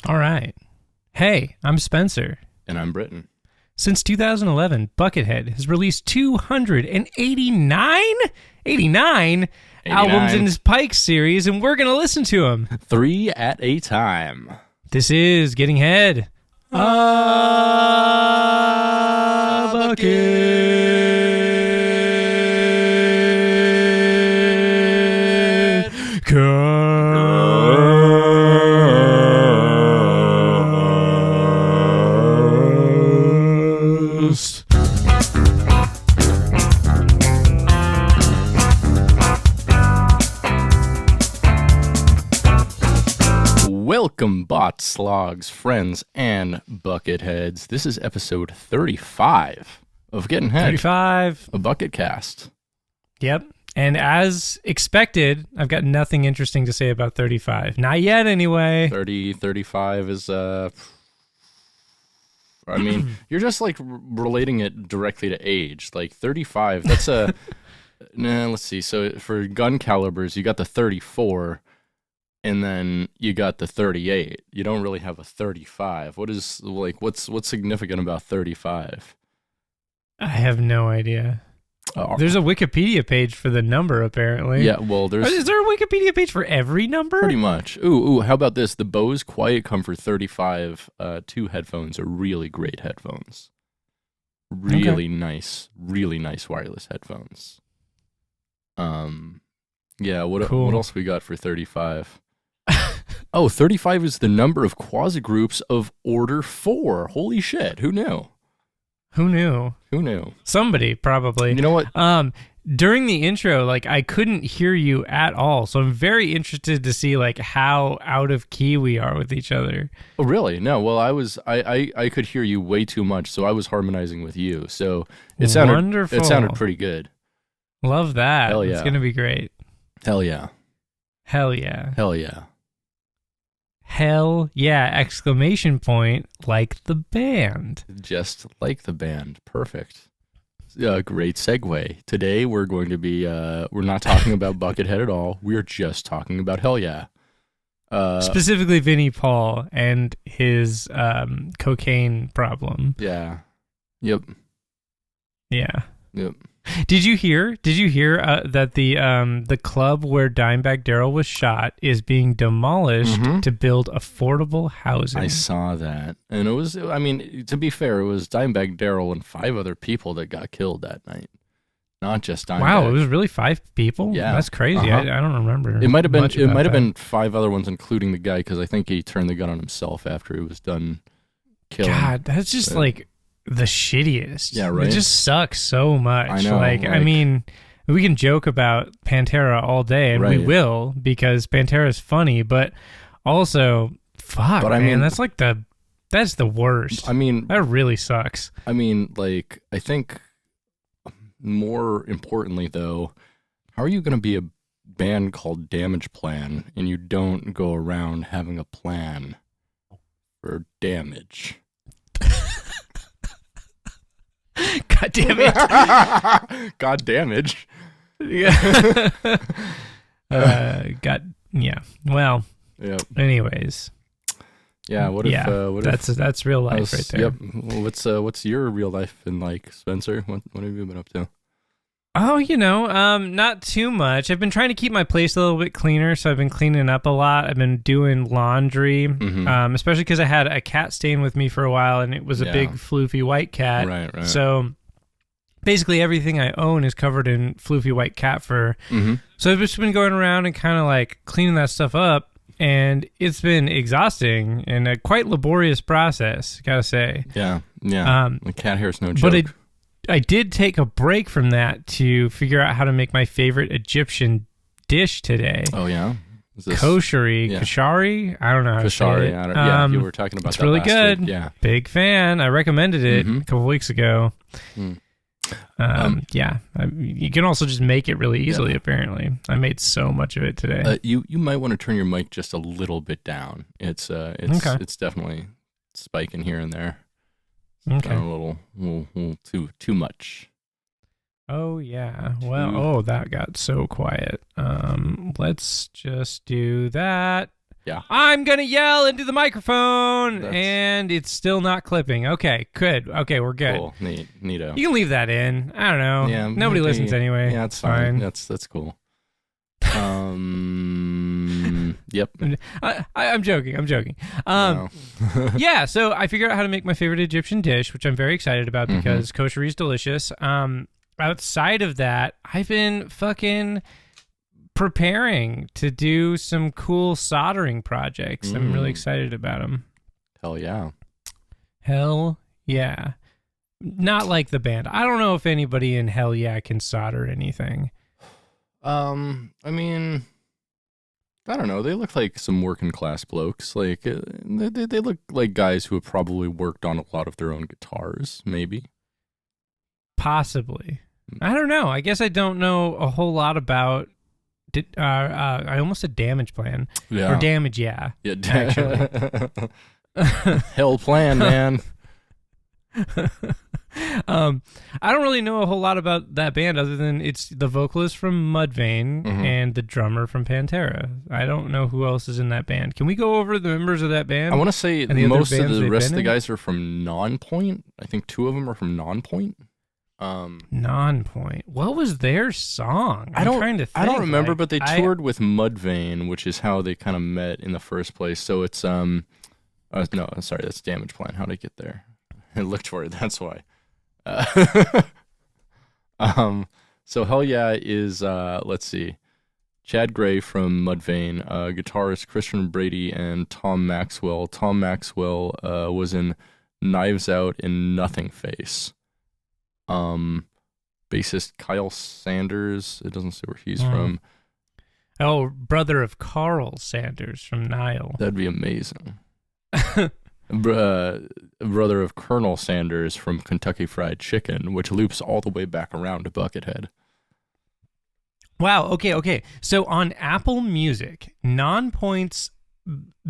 All right. Hey, I'm Spenser. And I'm Britton. Since 2011, Buckethead has released 289 albums in his Pike series, and we're going to listen to them. 3 at a time. This is Getting Head. Bucketcast. Welcome, bots, slogs, friends, and bucketheads. This is episode 35 of Getting Head. 35. A Bucketcast. Yep. And as expected, I've got nothing interesting to say about 35. Not yet, anyway. 35 is, I mean, you're just like relating it directly to age. Like 35, that's a, let's see. So for gun calibers, you got the 34, and then you got the 38. You don't really have a 35. What's significant about 35? I have no idea. There's a Wikipedia page for the number, apparently. Yeah, well, Is there a Wikipedia page for every number? Pretty much. Ooh, how about this? The Bose Quiet Comfort 35 2 headphones are really great headphones. Really nice wireless headphones. Yeah, what else we got for 35? 35 is the number of quasi-groups of Order 4. Holy shit, who knew? Who knew? Somebody, probably. You know what? During the intro, I couldn't hear you at all, so I'm very interested to see, how out of key we are with each other. Oh, really? No, well, I could hear you way too much, so I was harmonizing with you, so it sounded wonderful. It sounded pretty good. Love that. Hell yeah. It's going to be great. Hell yeah. Hell yeah. Hell yeah. Hell yeah! Exclamation point, like the band. Just like the band. Perfect. Great segue. Today we're going to be, we're not talking about Buckethead at all. We're just talking about Hell Yeah. Specifically Vinnie Paul and his cocaine problem. Yeah. Yep. Yeah. Yep. Did you hear that the club where Dimebag Darrell was shot is being demolished to build affordable housing? I saw that. And it was, I mean, to be fair, it was Dimebag Darrell and 5 other people that got killed that night. Not just Dimebag. Wow, it was really 5 people? Yeah. That's crazy. I don't remember. It might have been 5 other ones, including the guy, because I think he turned the gun on himself after he was done killing. God, that's just the shittiest. Yeah, right. It just sucks so much. I know. I mean, we can joke about Pantera all day, and we will, because Pantera's funny, but also, fuck, man, I mean, that's the worst. I mean, that really sucks. I mean, I think more importantly, though, how are you going to be a band called Damageplan and you don't go around having a plan for damage? God damn it. God damage. Yeah. Yeah. Well, yep. Anyways. Yeah, what if that's real life right there. Yep. What's your real life been like, Spenser? What have you been up to? Oh, not too much. I've been trying to keep my place a little bit cleaner, so I've been cleaning up a lot. I've been doing laundry, especially because I had a cat staying with me for a while, and it was a big floofy white cat. Right. So basically everything I own is covered in floofy white cat fur. So I've just been going around and kind of cleaning that stuff up, and it's been exhausting and a quite laborious process, gotta say. Yeah. The cat hair is no joke. But I did take a break from that to figure out how to make my favorite Egyptian dish today. Oh, yeah? Koshari. Yeah. Koshari? I don't know how to say it. Yeah, you were talking about it's that really last good. week. Yeah. Big fan. I recommended it a couple weeks ago. Yeah. You can also just make it really easily, apparently. I made so much of it today. You might want to turn your mic just a little bit down. It's definitely spiking here and there. Okay. A little too much. Oh yeah. Well, that got so quiet. Let's just do that. Yeah. I'm going to yell into the microphone, and it's still not clipping. Okay, good. Okay, we're good. Cool. Neato. You can leave that in. I don't know. Yeah, Nobody listens anyway. Yeah, it's fine. That's cool. Yep. I'm joking. No. Yeah, so I figured out how to make my favorite Egyptian dish, which I'm very excited about because koshari is delicious. Outside of that, I've been fucking preparing to do some cool soldering projects. I'm really excited about them. Hell yeah. Hell yeah. Not like the band. I don't know if anybody in Hell Yeah can solder anything. I mean, I don't know. They look like some working class blokes. Like they look like guys who have probably worked on a lot of their own guitars, maybe. Possibly. I don't know. I guess I don't know a whole lot about. I almost said Damageplan. Yeah. Or Damage, yeah. Yeah. Actually. Hell plan, man. I don't really know a whole lot about that band other than it's the vocalist from Mudvayne and the drummer from Pantera. I don't know who else is in that band. Can we go over the members of that band? I want to say most of the rest of the guys are from Nonpoint. I think 2 of them are from Nonpoint. Nonpoint. What was their song? I don't remember, like, but they toured with Mudvayne, which is how they kind of met in the first place. So it's no, sorry, that's Damageplan. How'd I get there? I looked for it. That's why. So Hell Yeah is let's see, Chad Gray from Mudvayne, guitarist Christian Brady, and Tom Maxwell. Tom Maxwell was in Knives Out and Nothingface. Bassist Kyle Sanders. It doesn't say where he's from. Oh, brother of Carl Sanders from Nile. That'd be amazing. Brother of Colonel Sanders from Kentucky Fried Chicken, which loops all the way back around to Buckethead. Wow, okay. So on Apple Music, Nonpoint's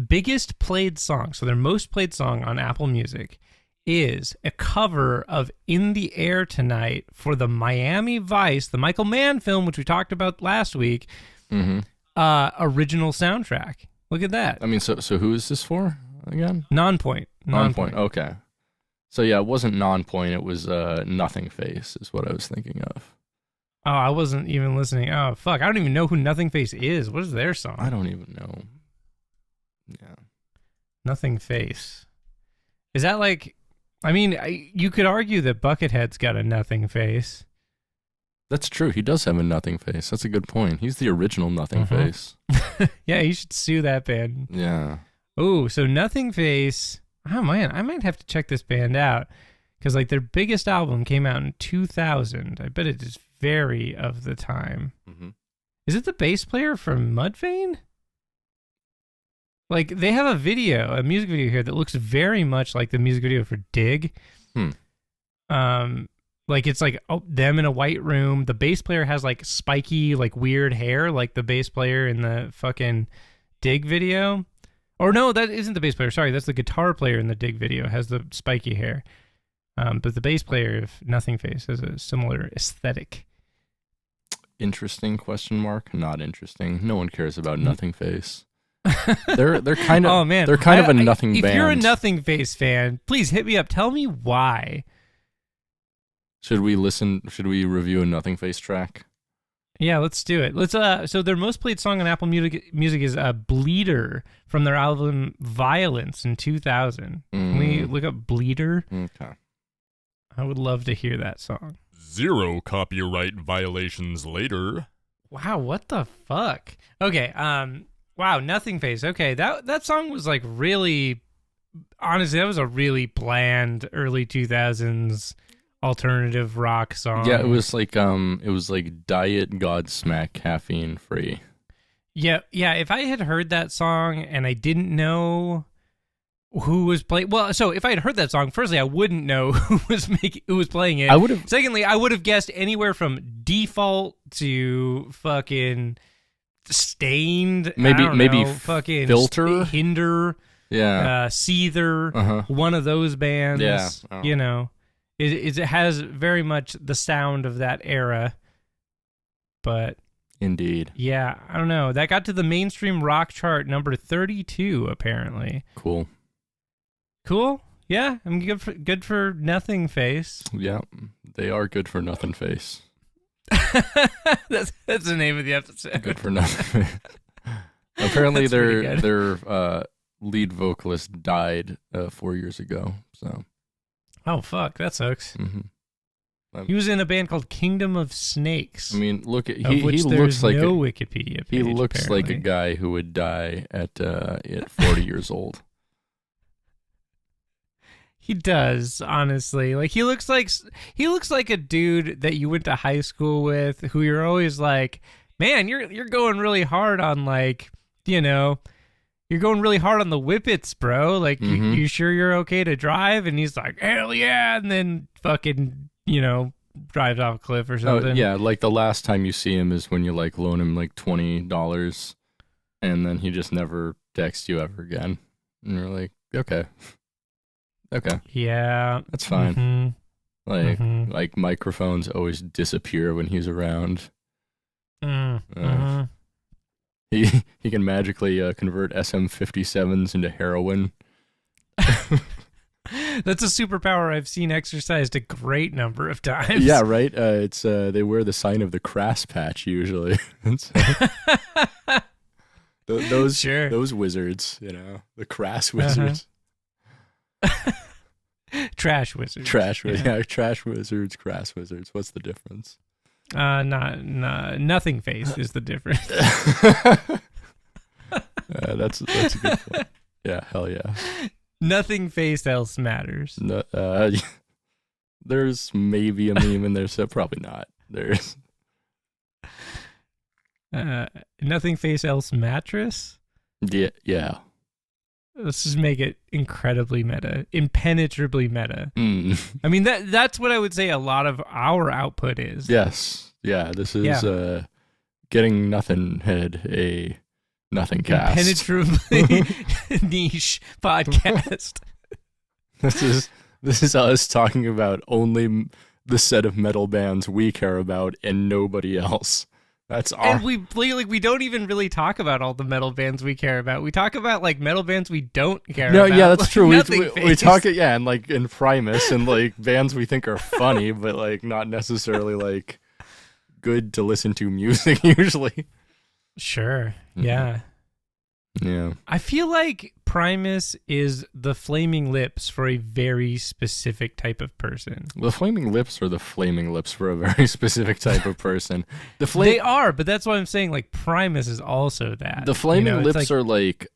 biggest played song, so their most played song on Apple Music, is a cover of In the Air Tonight for the Miami Vice, the Michael Mann film, which we talked about last week, original soundtrack. Look at that. I mean, so who is this for again? Nonpoint. Okay. So yeah, it wasn't Nonpoint. It was Nothingface is what I was thinking of. Oh, I wasn't even listening. Oh, fuck. I don't even know who Nothingface is. What is their song? I don't even know. Yeah. Nothingface. Is that like... I mean, you could argue that Buckethead's got a nothing face. That's true. He does have a nothing face. That's a good point. He's the original nothing face. Yeah, you should sue that band. Yeah. Oh, so Nothing Face. Oh, man, I might have to check this band out. Because, like, their biggest album came out in 2000. I bet it is very of the time. Is it the bass player from Mudvayne? Like, they have a music video here that looks very much like the music video for Dig. Like, it's like them in a white room. The bass player has, like, spiky, like, weird hair, like the bass player in the fucking Dig video. Or no, that isn't the bass player. Sorry, that's the guitar player in the Dig video, has the spiky hair. But the bass player of Nothingface has a similar aesthetic. Interesting question mark? Not interesting. No one cares about Nothingface. They're kind of they're kind of a nothing band. If you're a Nothingface fan, please hit me up. Tell me why. Should we review a Nothingface track? Yeah, let's do it. Let's so their most played song on Apple Music is Bleeder from their album Violence in 2000. Can we look up Bleeder? Okay. I would love to hear that song. 0 copyright violations later. Wow, what the fuck? Okay, wow, Nothingface. Okay, that song was like really, honestly, that was a really bland early 2000s alternative rock song. Yeah, it was like Diet Godsmack caffeine free. Yeah. If I had heard that song and I didn't know who was playing, well, so if I had heard that song, firstly, I wouldn't know who was playing it. I would have. Secondly, I would have guessed anywhere from Default to fucking Stained, maybe fucking Filter, Hinder, Seether, one of those bands. Yeah, you know, it has very much the sound of that era. But Indeed. Yeah, I don't know. That got to the mainstream rock chart number 32, apparently. Cool. Cool? Yeah, I'm good for Nothingface. Yeah, they are good for Nothingface. that's the name of the episode. Good for Nothingface. Apparently, their lead vocalist died 4 years ago. So. Oh fuck, that sucks. Mm-hmm. He was in a band called Kingdom of Snakes. I mean, look at he looks like no Wikipedia page. He looks apparently. like a guy who would die at 40 years old. He does, honestly. Like he looks like a dude that you went to high school with, who you're always like, man, you're going really hard on, like, you know, you're going really hard on the whippets, bro. Like, you sure you're okay to drive? And he's like, hell yeah, and then fucking, you know, drives off a cliff or something. Oh, yeah, like the last time you see him is when you like loan him like $20, and then he just never texts you ever again. And you're like, okay. Okay. Yeah. That's fine. Mm-hmm. Like microphones always disappear when he's around. He can magically convert SM57s into heroin. That's a superpower I've seen exercised a great number of times. Yeah, right. It's they wear the sign of the Crass patch usually. Those wizards, you know, the Crass Wizards. Trash wizards. Trash wizards, Crass Wizards. What's the difference? Nothingface is the difference. That's a good point. Yeah, hell yeah. Nothingface else matters. No, there's maybe a meme in there, so probably not. There's Nothingface else mattress. Yeah. Let's just make it incredibly meta, impenetrably meta. I mean, that's what I would say a lot of our output is. Yes. Yeah, this is getting Nothing Head a Nothing Cast. Impenetrably niche podcast. This is us talking about only the set of metal bands we care about and nobody else. That's our... And we don't even really talk about all the metal bands we care about. We talk about like metal bands we don't care about. No, yeah, that's like, true. We talk and like in Primus and like bands we think are funny, but like not necessarily like good to listen to music usually. Sure. Yeah. Yeah. I feel like Primus is the Flaming Lips for a very specific type of person. The Flaming Lips are the Flaming Lips for a very specific type of person. They are, but that's why I'm saying like Primus is also that. The Flaming Lips are like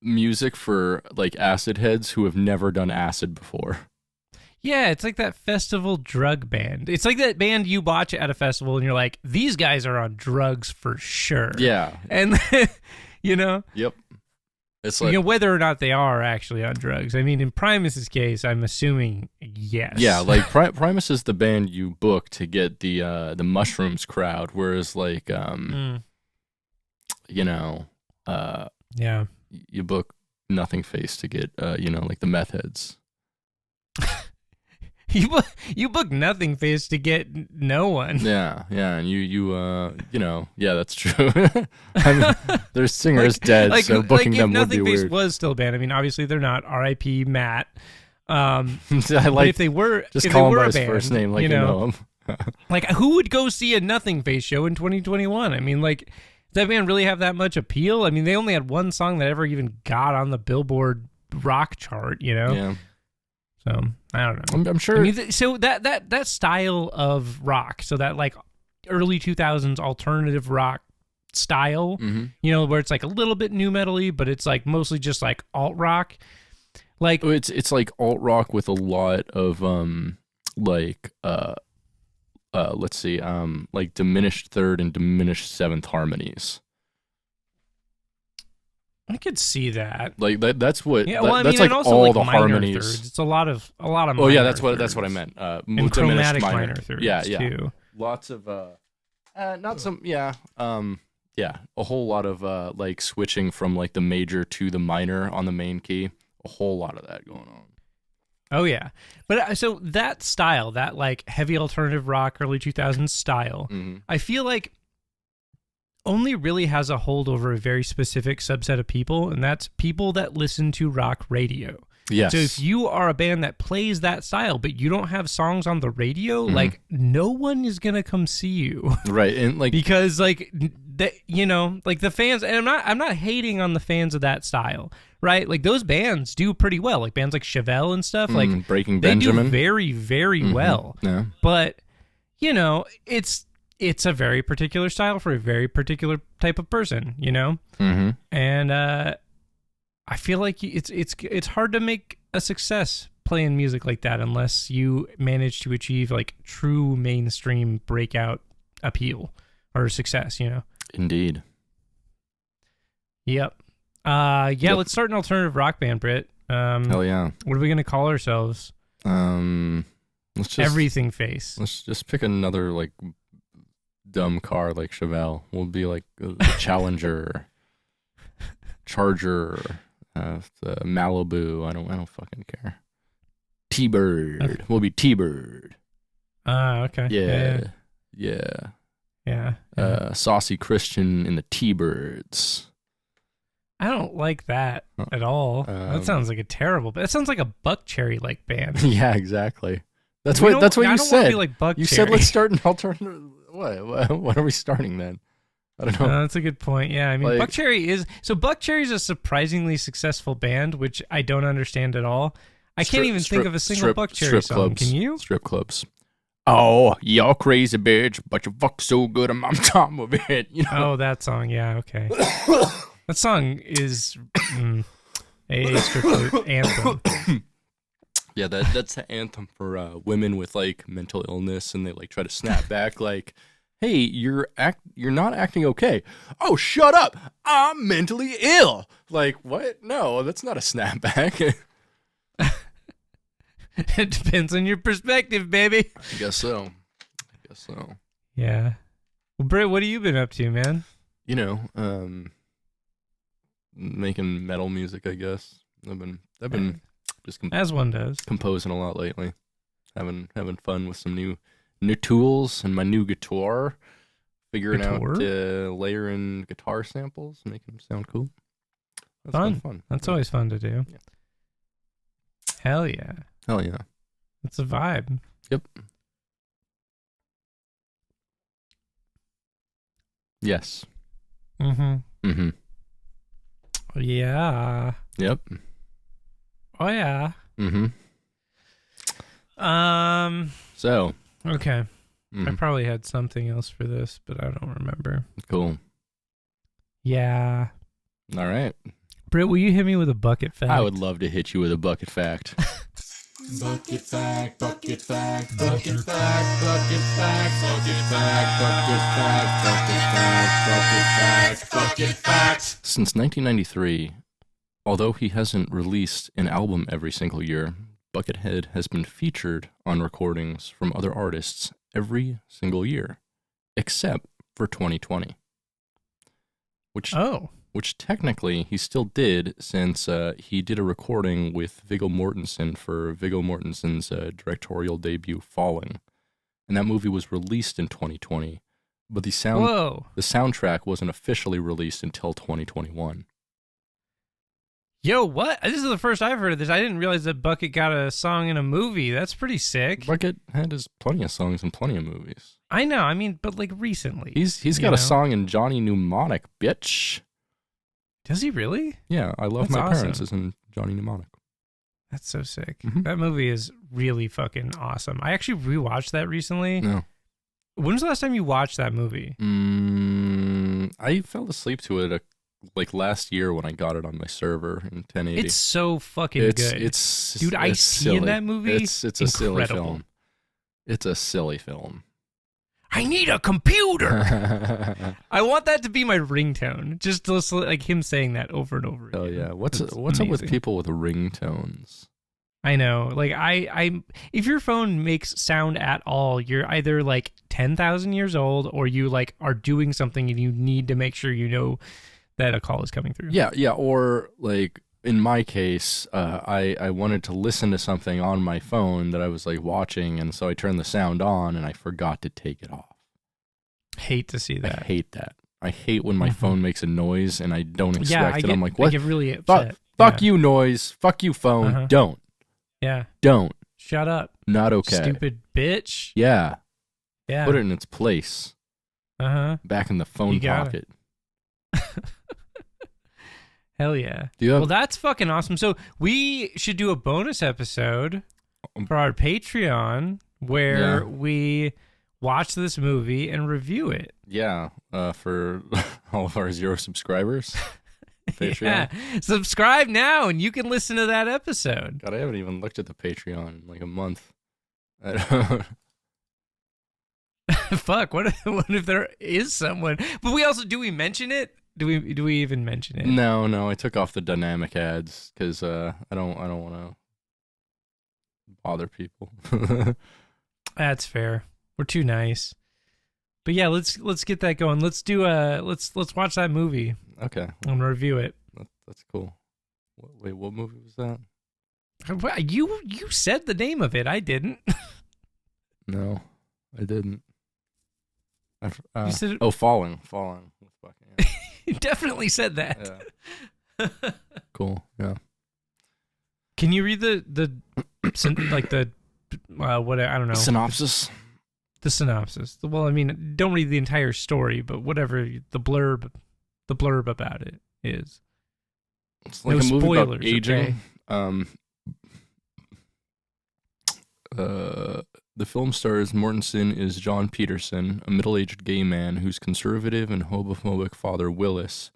music for like acid heads who have never done acid before. Yeah, it's like that festival drug band. It's like that band you watch at a festival and you're like, these guys are on drugs for sure. Yeah. And you know? Yep. It's like, you know, whether or not they are actually on drugs. I mean, in Primus's case, I'm assuming yes. Yeah, like Primus is the band you book to get the mushrooms crowd, whereas like you know, yeah, you book Nothingface to get you know, like the meth heads. You book Nothingface to get no one. Yeah, and you know, yeah, that's true. I mean, their singer is dead, so booking them would be weird. If Nothingface was still banned, I mean, obviously they're not. R.I.P. Matt. I like, but if they were, just if call they him were by his band, first name, like you know him. Like, who would go see a Nothingface show in 2021? I mean, like, does that band really have that much appeal? I mean, they only had one song that ever even got on the Billboard rock chart, you know? Yeah. So I don't know. I'm sure. I mean, so that style of rock, so that like early 2000s alternative rock style, you know, where it's like a little bit new metal-y, but it's like mostly just like alt rock. Like it's like alt rock with a lot of let's see, like diminished third and diminished seventh harmonies. I could see that. Like that's what. Yeah, well, that's I mean, like also all like the minor harmonies. Thirds. It's a lot of. Oh yeah, that's what thirds. I meant. And chromatic minor thirds too. Lots of not some yeah a whole lot of like switching from like the major to the minor on the main key. A whole lot of that going on. Oh yeah, but so that style, that like heavy alternative rock, early 2000s style, I feel like only really has a hold over a very specific subset of people, and that's people that listen to rock radio. Yes. So if you are a band that plays that style, but you don't have songs on the radio, like no one is gonna come see you, right? And like because like like the fans, and I'm not hating on the fans of that style, right? Like those bands do pretty well, like bands like Chevelle and stuff, like Breaking they Benjamin, do very very well. Yeah. But it's a very particular style for a very particular type of person, and I feel like it's hard to make a success playing music like that unless you manage to achieve like true mainstream breakout appeal or success, Indeed. Yep. Let's start an alternative rock band, Britt. Hell yeah. What are we gonna call ourselves? Let's just Everything Face. Let's just pick another like dumb car like Chevelle. We'll be like the Challenger, Charger, the Malibu. I don't fucking care. T-Bird. Okay. We'll be T-Bird. Okay. Yeah. Saucy Christian in the T-Birds. I don't like that at all. That sounds like a terrible. That sounds like a Buck Cherry like band. Yeah, exactly. That's what you said. Be like Buck you Cherry. said let's start an alternative. What are we starting then? I don't know. That's a good point. Yeah, I mean, Like- Buckcherry is a surprisingly successful band, which I don't understand at all. I can't even think of a single Buckcherry song. Clubs. Can you? Strip clubs. Oh, y'all crazy bitch, but you fuck so good, I'm on top of it. Oh, that song. Yeah, okay. That song is a strip club anthem. Yeah, that's the anthem for women with like mental illness, and they like try to snap back, like, "Hey, you're not acting okay." "Oh, shut up! I'm mentally ill." Like, what? No, that's not a snapback. It depends on your perspective, baby. I guess so. Yeah. Well, Britt, what have you been up to, man? Making metal music, I guess. I've been just as one does, composing a lot lately. Having fun with some new tools and my new guitar. Figuring out to layer in guitar samples, making them sound cool. That's fun. That's always fun to do. Yeah. Hell yeah. Hell yeah. It's a vibe. Yep. Yes. Mm-hmm. Yeah. Yep. Oh yeah. Mm-hmm. So. Okay. I probably had something else for this, but I don't remember. Cool. Yeah. All right. Britt, will you hit me with a bucket fact? I would love to hit you with a bucket fact. Bucket fact, bucket fact, bucket fact, bucket fact, bucket fact, bucket fact, bucket fact, bucket fact, bucket fact. Since 1993, although he hasn't released an album every single year, Buckethead has been featured on recordings from other artists every single year, except for 2020. Which technically he still did, since he did a recording with Viggo Mortensen for Viggo Mortensen's directorial debut, Falling. And that movie was released in 2020, but the soundtrack wasn't officially released until 2021. Yo, what? This is the first I've heard of this. I didn't realize that Bucket got a song in a movie. That's pretty sick. Buckethead has plenty of songs in plenty of movies. I know. I mean, but like recently. He's got a song in Johnny Mnemonic, bitch. Does he really? Yeah, I Love That's My awesome. Parents is in Johnny Mnemonic. That's so sick. Mm-hmm. That movie is really fucking awesome. I actually rewatched that recently. No. When was the last time you watched that movie? I fell asleep to it last year when I got it on my server in 1080. It's so fucking good. Dude, I see in that movie. It's a silly film. It's a silly film. I need a computer. I want that to be my ringtone. Just to listen, like him saying that over and over again. Oh yeah. What's up with people with ringtones? I know. Like I if your phone makes sound at all, you're either like 10,000 years old or you like are doing something and you need to make sure you know that a call is coming through. Yeah, or like in my case, I wanted to listen to something on my phone that I was like watching, and so I turned the sound on and I forgot to take it off. Hate to see that. I hate that. I hate when my phone makes a noise and I don't expect it. I'm like, what? I get really upset. Fuck you, noise. Fuck you, phone. Don't. Yeah. Don't. Shut up. Not okay. Stupid bitch. Yeah. Yeah. Put it in its place. Back in the phone pocket. Hell yeah. Well, that's fucking awesome. So we should do a bonus episode for our Patreon where we watch this movie and review it. Yeah. For all of our 0 subscribers. Patreon. Yeah. Subscribe now and you can listen to that episode. God, I haven't even looked at the Patreon in like a month. I don't... Fuck, what if there is someone? But do we mention it? Do we even mention it? No, I took off the dynamic ads because I don't want to bother people. That's fair. We're too nice. But yeah, let's get that going. Let's watch that movie. Okay. I'm gonna review it. That's cool. Wait, what movie was that? You said the name of it. I didn't. No, I didn't. You said Falling. Yeah. You definitely said that. Yeah. Cool. Yeah. Can you read the what I don't know synopsis? The synopsis. Well, I mean, don't read the entire story, but whatever the blurb about it is. It's like no a movie spoilers, about aging. Okay? The film stars Mortensen is John Peterson, a middle-aged gay man whose conservative and homophobic father, Willis,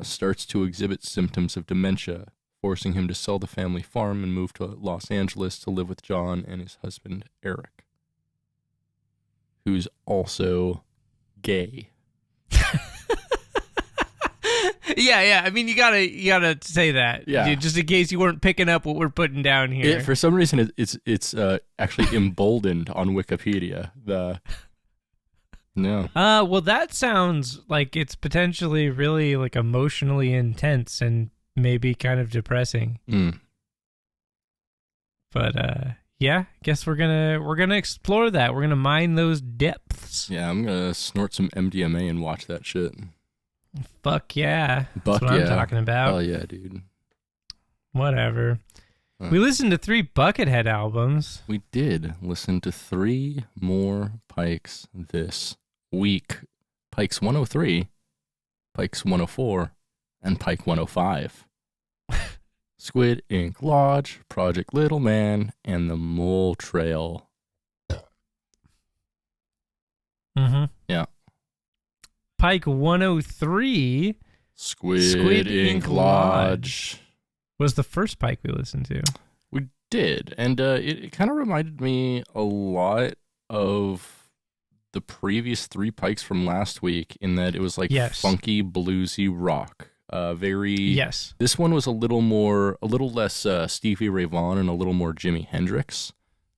starts to exhibit symptoms of dementia, forcing him to sell the family farm and move to Los Angeles to live with John and his husband, Eric, who's also gay. Yeah. I mean, you gotta say that. Yeah. Just in case you weren't picking up what we're putting down here. For some reason, it's actually emboldened on Wikipedia. No. Well, that sounds like it's potentially really like emotionally intense and maybe kind of depressing. But yeah, guess we're gonna explore that. We're gonna mine those depths. Yeah, I'm gonna snort some MDMA and watch that shit. Fuck yeah. That's what I'm talking about. Hell yeah, dude. Whatever. We listened to 3 Buckethead albums. We did listen to 3 more Pikes this week. Pikes 103, Pikes 104, and Pike 105. Squid Ink Lodge, Project Little Man, and the Moltrail. Yeah. Pike 103, Squid Ink Lodge, was the first Pike we listened to. We did, and it kind of reminded me a lot of the previous 3 Pikes from last week in that it was like funky, bluesy rock. This one was a little less Stevie Ray Vaughan and a little more Jimi Hendrix.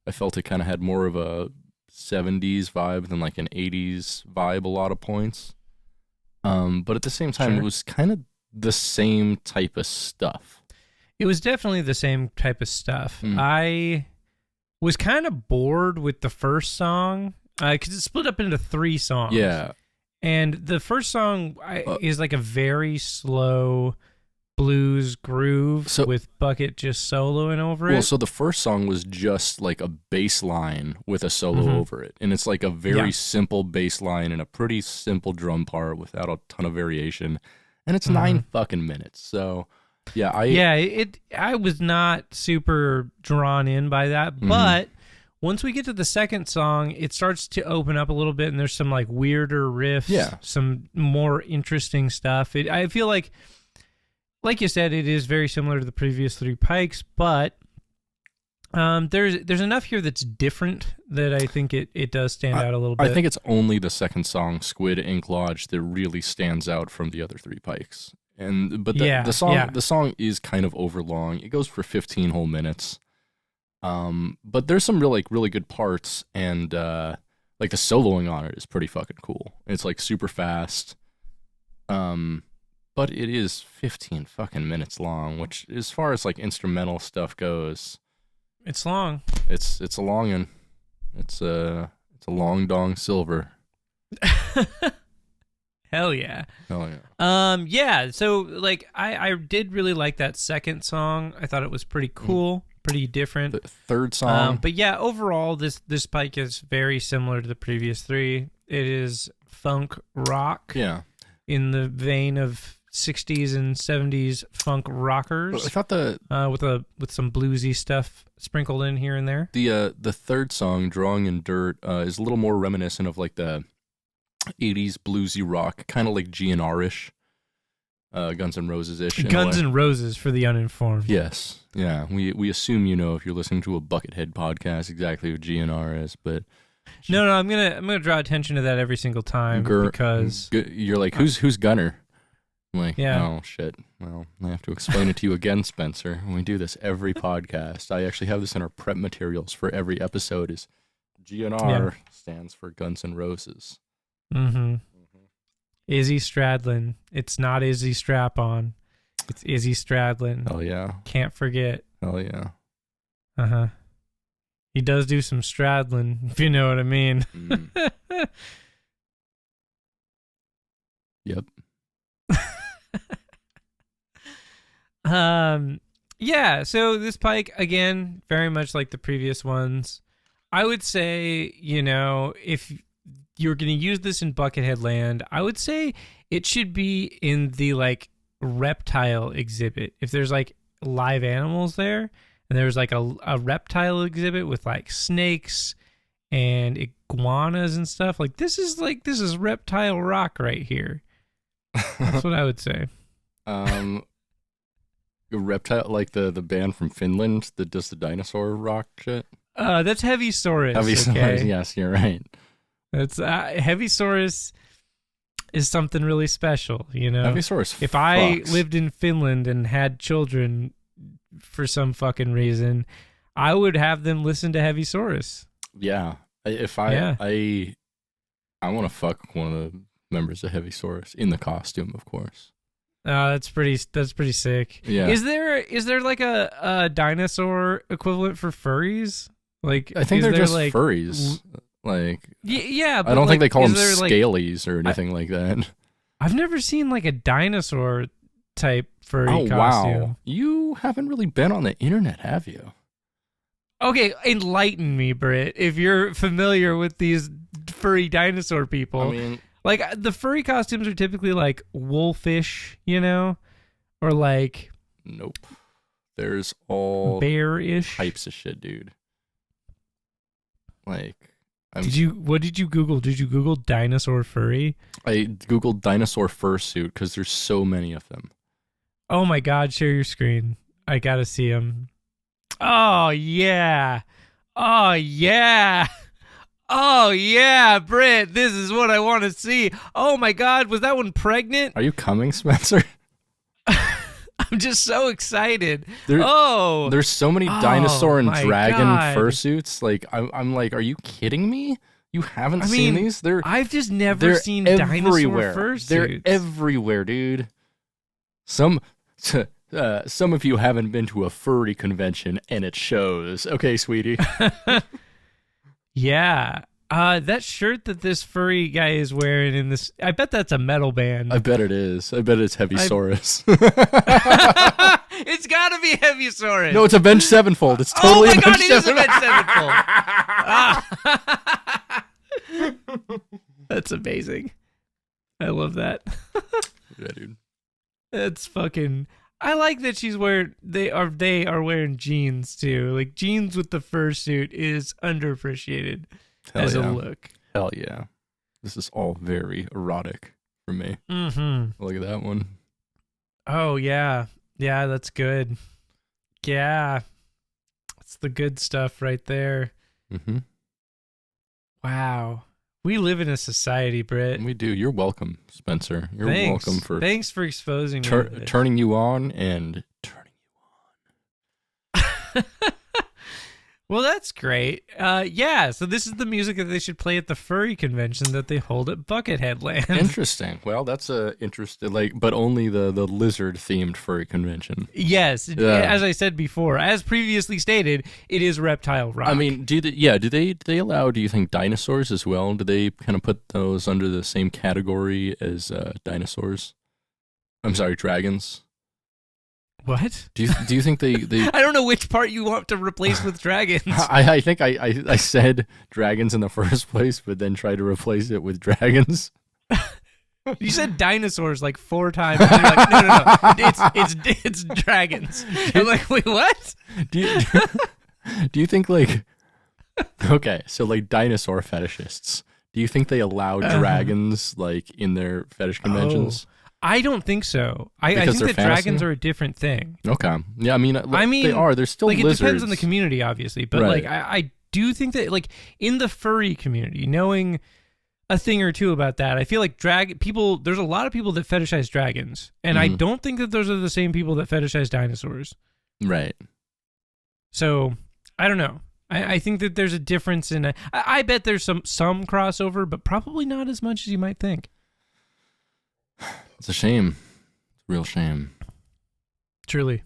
I felt it kind of had more of a 70s vibe than like an 80s vibe a lot of points. But at the same time, It was kind of the same type of stuff. It was definitely the same type of stuff. I was kind of bored with the first song because it split up into 3 songs. Yeah. And the first song is like a very slow blues groove with Bucket just soloing over it. Well, so the first song was just like a bass line with a solo over it. And it's like a very simple bass line and a pretty simple drum part without a ton of variation. And it's 9 fucking minutes. So, yeah. I was not super drawn in by that. But once we get to the second song, it starts to open up a little bit and there's some like weirder riffs, some more interesting stuff. I feel like you said, it is very similar to the previous 3 Pikes, but there's enough here that's different that I think it does stand out a little bit. I think it's only the second song, Squid Ink Lodge, that really stands out from the other 3 Pikes. But the song is kind of overlong. It goes for 15 whole minutes. But there's some really good parts, and like the soloing on it is pretty fucking cool. It's like super fast. But it is 15 fucking minutes long, which as far as like instrumental stuff goes, it's long. It's a long one. It's a long dong silver. Hell yeah. Oh yeah. Yeah, so like I did really like that second song. I thought it was pretty cool, pretty different. The third song. But yeah, overall this Pike is very similar to the previous three. It is funk rock. Yeah. In the vein of 60s and 70s funk rockers. I thought with some bluesy stuff sprinkled in here and there. the third song, Drawing in Dirt, is a little more reminiscent of like the 80s bluesy rock, kind of like GNR-ish, Guns N' Roses-ish. Guns N' Roses for the uninformed. Yes. Yeah. We assume you know if you're listening to a Buckethead podcast exactly what GNR is, but No, I'm gonna draw attention to that every single time because you're like, who's Gunner? I'm like, yeah. Oh shit. Well, I have to explain it to you again, Spencer. We do this every podcast. I actually have this in our prep materials for every episode. Is GNR stands for Guns N' Roses. Mm-hmm. Izzy Stradlin. It's not Izzy Strapon. It's Izzy Stradlin. Hell yeah. Can't forget. Hell yeah. Uh-huh. He does do some straddling, if you know what I mean. Yep. Yeah, so this Pike, again, very much like the previous ones. I would say, if you're going to use this in Buckethead Land, I would say it should be in the, like, reptile exhibit. If there's, like, live animals there, and there's, like, a reptile exhibit with, like, snakes and iguanas and stuff, like, this is reptile rock right here. That's what I would say. Reptile, like the band from Finland that does the dinosaur rock shit? That's Heavysaurus. Heavysaurus, okay? Yes, you're right. That's Heavysaurus is something really special, Heavysaurus If I lived in Finland and had children for some fucking reason, I would have them listen to Heavysaurus. Yeah. I want to fuck one of the members of Heavysaurus in the costume, of course. That's pretty sick. Yeah. Is there like a dinosaur equivalent for furries? Like, I think they're just like, furries. Like, yeah, but I don't think they call them like, scalies or anything like that. I've never seen like a dinosaur type furry costume. Wow. You haven't really been on the internet, have you? Okay, enlighten me, Britt, if you're familiar with these furry dinosaur people. I mean, like, the furry costumes are typically, like, wolfish, or, like... Nope. There's all... bear-ish? Types of shit, dude. Like... What did you Google? Did you Google dinosaur furry? I Googled dinosaur fursuit because there's so many of them. Oh, my God. Share your screen. I gotta see them. Oh, yeah. Oh, yeah. Oh, yeah, Britt, this is what I want to see. Oh, my God, was that one pregnant? Are you coming, Spencer? I'm just so excited. There's so many dinosaur and dragon God. fursuits. Like, I'm like, are you kidding me? You haven't seen these? I've just never seen dinosaur fursuits. They're everywhere, dude. Some of you haven't been to a furry convention, and it shows. Okay, sweetie. Yeah. That shirt that this furry guy is wearing in this, I bet that's a metal band. I bet it is. I bet it's Heavysaurus. It's gotta be Heavysaurus. No, it's Avenged Sevenfold. It's totally Avenged Avenged Sevenfold. Sevenfold. It is Avenged Sevenfold. That's amazing. I love that. Yeah, dude. That's fucking... I like that they are wearing jeans too. Like, jeans with the fursuit is underappreciated as a look. Hell yeah. This is all very erotic for me. Mm-hmm. Look at that one. Oh, yeah. Yeah, that's good. Yeah. It's the good stuff right there. Mm-hmm. Wow. We live in a society, Britt. We do. You're welcome, Spencer. Welcome for... Thanks for exposing me. Turning you on and turning you on. Well, that's great. Yeah, so this is the music that they should play at the furry convention that they hold at Buckethead Land. Interesting. Well, that's a interesting, but only the lizard themed furry convention. Yes, as I said before, as previously stated, it is reptile rock. I mean, do they allow? Do you think dinosaurs as well? Do they kind of put those under the same category as dinosaurs? I'm sorry, dragons. What? Do you think they I don't know which part you want to replace with dragons. I think I said dragons in the first place, but then tried to replace it with dragons. You said dinosaurs like 4 times. And you're like, no. It's dragons. I'm like, wait, what? Do you think like okay, so like dinosaur fetishists? Do you think they allow dragons like in their fetish conventions? I don't think so. I think that dragons are a different thing. Okay. Yeah, I mean, they are. They're still like, lizards. It depends on the community, obviously. But, right. like, I do think that, like, in the furry community, knowing a thing or two about that, I feel like there's a lot of people that fetishize dragons. And I don't think that those are the same people that fetishize dinosaurs. Right. So, I don't know. I think that there's a difference in... I bet there's some crossover, but probably not as much as you might think. It's a shame. It's a real shame. Truly.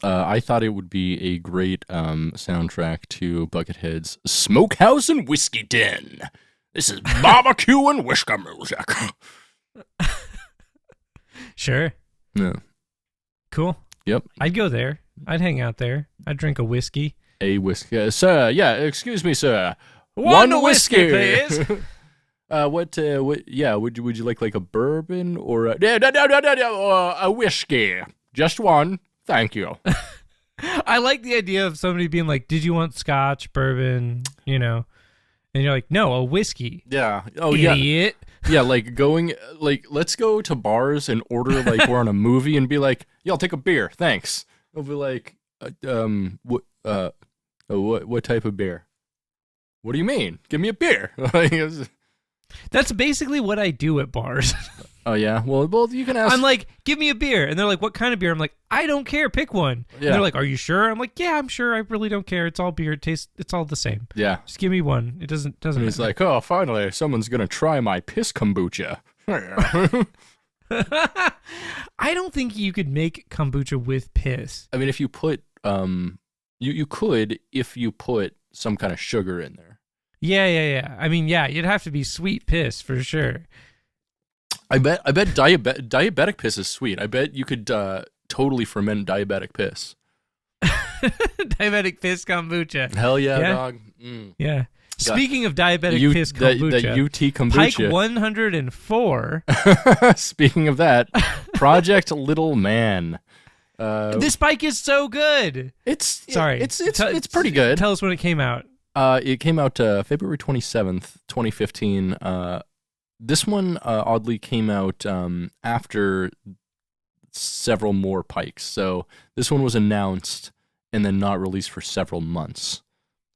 I thought it would be a great soundtrack to Buckethead's Smokehouse and Whiskey Den. This is barbecue and whiskey music. Sure. Yeah. Cool. Yep. I'd go there. I'd hang out there. I'd drink a whiskey. A whiskey. Sir, yeah, excuse me, sir. One whiskey, please. What? Yeah. Would you like a bourbon or a whiskey? Just one, thank you. I like the idea of somebody being like, "Did you want scotch, bourbon?" You know, and you're like, "No, a whiskey." Yeah. Oh, idiot. Yeah, like going, like let's go to bars and order like we're on a movie and be like, "Yeah, I'll take a beer, thanks." They'll be like, what type of beer? What do you mean? Give me a beer. That's basically what I do at bars. Oh, yeah? Well, you can ask. I'm like, give me a beer. And they're like, what kind of beer? I'm like, I don't care. Pick one. Yeah. And they're like, are you sure? I'm like, yeah, I'm sure. I really don't care. It's all beer. It's all the same. Yeah. Just give me one. It doesn't and he's matter. Like, oh, finally, someone's going to try my piss kombucha. I don't think you could make kombucha with piss. I mean, if you put, you could if you put some kind of sugar in there. Yeah. I mean, yeah, you'd have to be sweet piss for sure. I bet diabetic piss is sweet. I bet you could totally ferment diabetic piss. Diabetic piss kombucha. Hell yeah, dog. Yeah. Speaking of diabetic piss kombucha, the UT kombucha. Pike 104. Speaking of that, Project Little Man. This bike is so good. It's pretty good. Tell us when it came out. It came out February 27th, 2015. This one oddly came out after several more Pikes. So this one was announced and then not released for several months.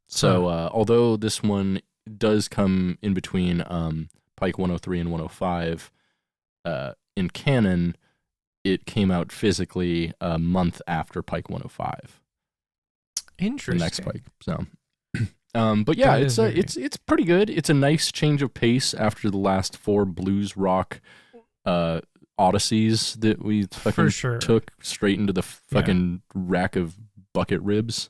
So although this one does come in between Pike 103 and 105 in canon, it came out physically a month after Pike 105. Interesting. The next Pike. So, but yeah, it's pretty good. It's a nice change of pace after the last 4 blues rock odysseys that we fucking took straight into the fucking rack of bucket ribs.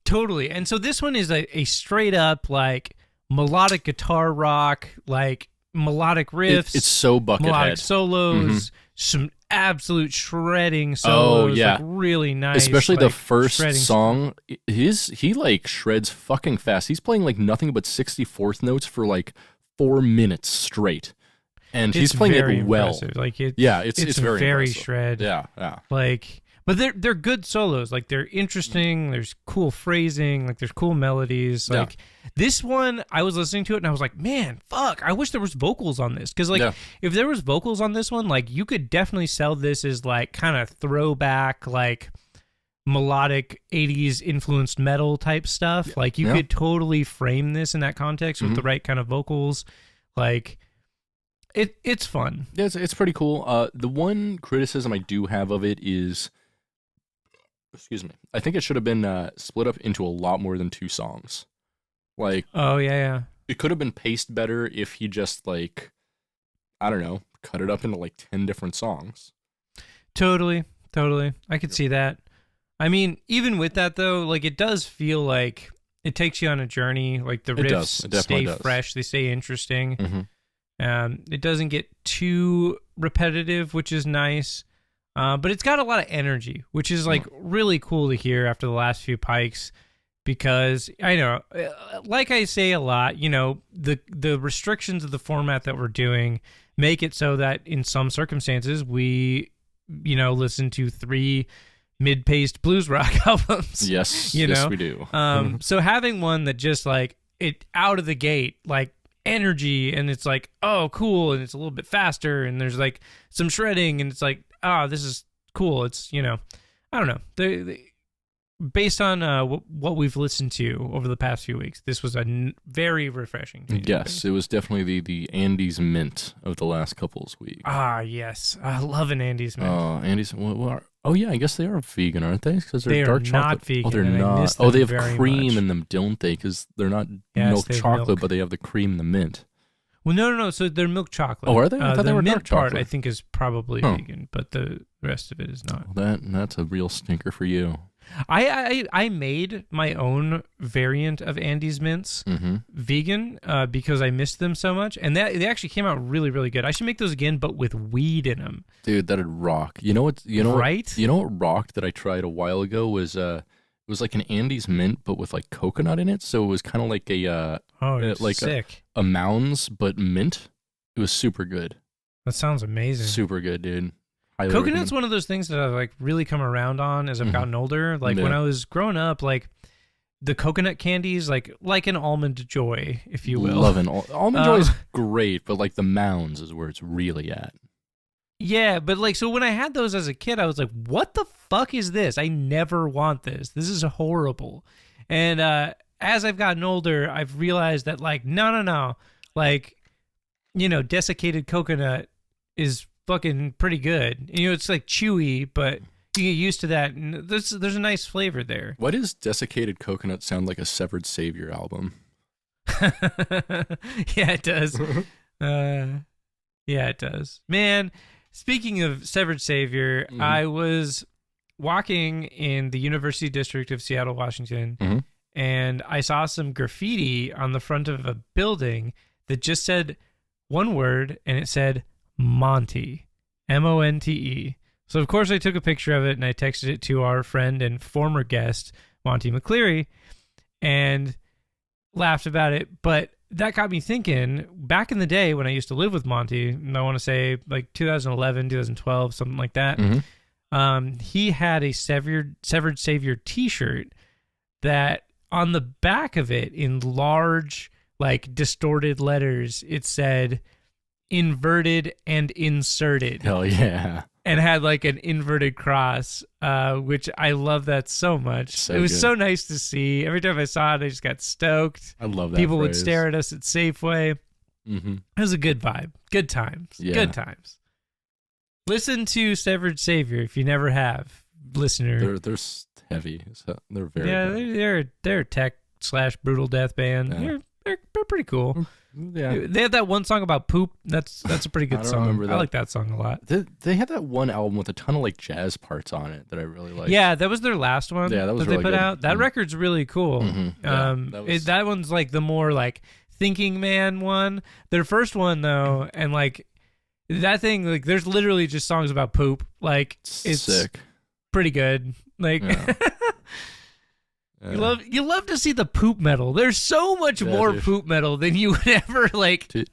Totally. And so this one is a straight up like melodic guitar rock, like melodic riffs. It's so Buckethead. Melodic solos, some absolute shredding solos. Oh, yeah. Like really nice. Especially like, the first song. He like shreds fucking fast. He's playing like nothing but 64th notes for like 4 minutes straight. And he's playing it well. Impressive. Like it's very impressive. shred. Yeah. Like, but they're good solos. Like they're interesting. There's cool phrasing. Like there's cool melodies. Like this one, I was listening to it and I was like, man, fuck! I wish there was vocals on this. Because like if there was vocals on this one, like you could definitely sell this as like kind of throwback, like melodic 80s influenced metal type stuff. Like you could totally frame this in that context with the right kind of vocals. Like it's fun. Yeah, it's pretty cool. The one criticism I do have of it is excuse me. I think it should have been split up into a lot more than 2 songs. Like, oh yeah. It could have been paced better if he just like, I don't know, cut it up into like 10 different songs. Totally. I could see that. I mean, even with that though, like it does feel like it takes you on a journey. Like the riffs stay fresh, they stay interesting. Mm-hmm. It doesn't get too repetitive, which is nice. But it's got a lot of energy, which is like really cool to hear after the last few Pikes. Because I know, like I say a lot, you know, the restrictions of the format that we're doing make it so that in some circumstances we, you know, listen to 3 mid-paced blues rock albums. Yes, you know? Yes, we do. So having one that just like it out of the gate, like energy, and it's like, oh, cool, and it's a little bit faster, and there's like some shredding, and it's like, this is cool. It's, you know, I don't know. They based on what we've listened to over the past few weeks, this was a very refreshing. Yes, it was definitely the Andes Mint of the last couple weeks. Yes. I love an Andes Mint. Andes. Oh, yeah, I guess they are vegan, aren't they? Because they dark are chocolate. not vegan. Oh, they're not. They have cream much. in them, don't they? Because they're not milk chocolate, but they have the cream and the mint. Well, no. So they're milk chocolate. Oh, are they? I thought the they were mint dark chocolate. part, I think, is probably vegan, but the rest of it is not. Well, that's a real stinker for you. I made my own variant of Andes Mints vegan because I missed them so much, and they actually came out really, really good. I should make those again, but with weed in them. Dude, that'd rock. You know what? Right? You know what rocked that I tried a while ago was it was like an Andes Mint, but with like coconut in it. So it was kind of like sick. a Mounds, but mint. It was super good. That sounds amazing. Super good, dude. Coconut's one of those things that I've like really come around on as I've gotten older. Like when I was growing up, like the coconut candies, like an Almond Joy, if you will. Loving Almond Joy is great, but like the Mounds is where it's really at. Yeah, but like so when I had those as a kid, I was like, "What the fuck is this? I never want this. This is horrible." And as I've gotten older, I've realized that like no, like you know, desiccated coconut is fucking pretty good. You know, it's like chewy, but you get used to that, and there's a nice flavor there. Why does desiccated coconut sound like a Severed Savior album? Yeah, it does. Yeah, it does. Man, speaking of Severed Savior, I was walking in the University District of Seattle, Washington, and I saw some graffiti on the front of a building that just said one word, and it said Monte, Monte. So, of course, I took a picture of it, and I texted it to our friend and former guest, Monty McCleary, and laughed about it. But that got me thinking, back in the day when I used to live with Monty, and I want to say like 2011, 2012, something like that, he had a Severed Savior t-shirt that on the back of it, in large, like distorted letters, it said inverted and inserted. Hell yeah. And had like an inverted cross, which I love that so much. It was so nice to see. Every time I saw it, I just got stoked. I love that. People would stare at us at Safeway. It was a good vibe. Good times. Yeah. Good times. Listen to Severed Savior if you never have, listener. They're heavy. So they're very good. They're a tech / brutal death band. Yeah. They're pretty cool. Yeah. They had that one song about poop. That's a pretty good song. Remember that. I like that song a lot. They had that one album with a ton of like jazz parts on it that I really liked. Yeah, that was their last one. Yeah, that was they really put good. out. That record's really cool. Yeah, that one's like the more like thinking man one. Their first one though, and like that thing, like there's literally just songs about poop. Like it's sick. Pretty good. Like. Yeah. You love to see the poop metal. There's so much more poop metal than you would ever like think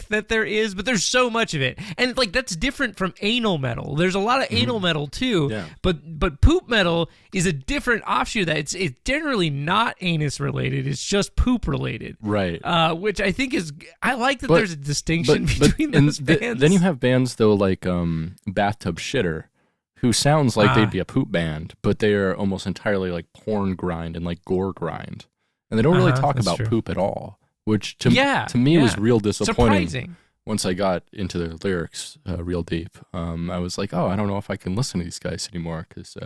that there is, but there's so much of it. And like that's different from anal metal. There's a lot of anal metal too. Yeah. But poop metal is a different offshoot of that. It's generally not anus related. It's just poop related. Right. Which I think I like that there's a distinction between those bands. Then you have bands though like Bathtub Shitter, who sounds like they'd be a poop band, but they are almost entirely like porn grind and like gore grind. And they don't really talk about poop at all, which to me was real disappointing. Surprising. once I got into the lyrics real deep, I was like, oh, I don't know if I can listen to these guys anymore because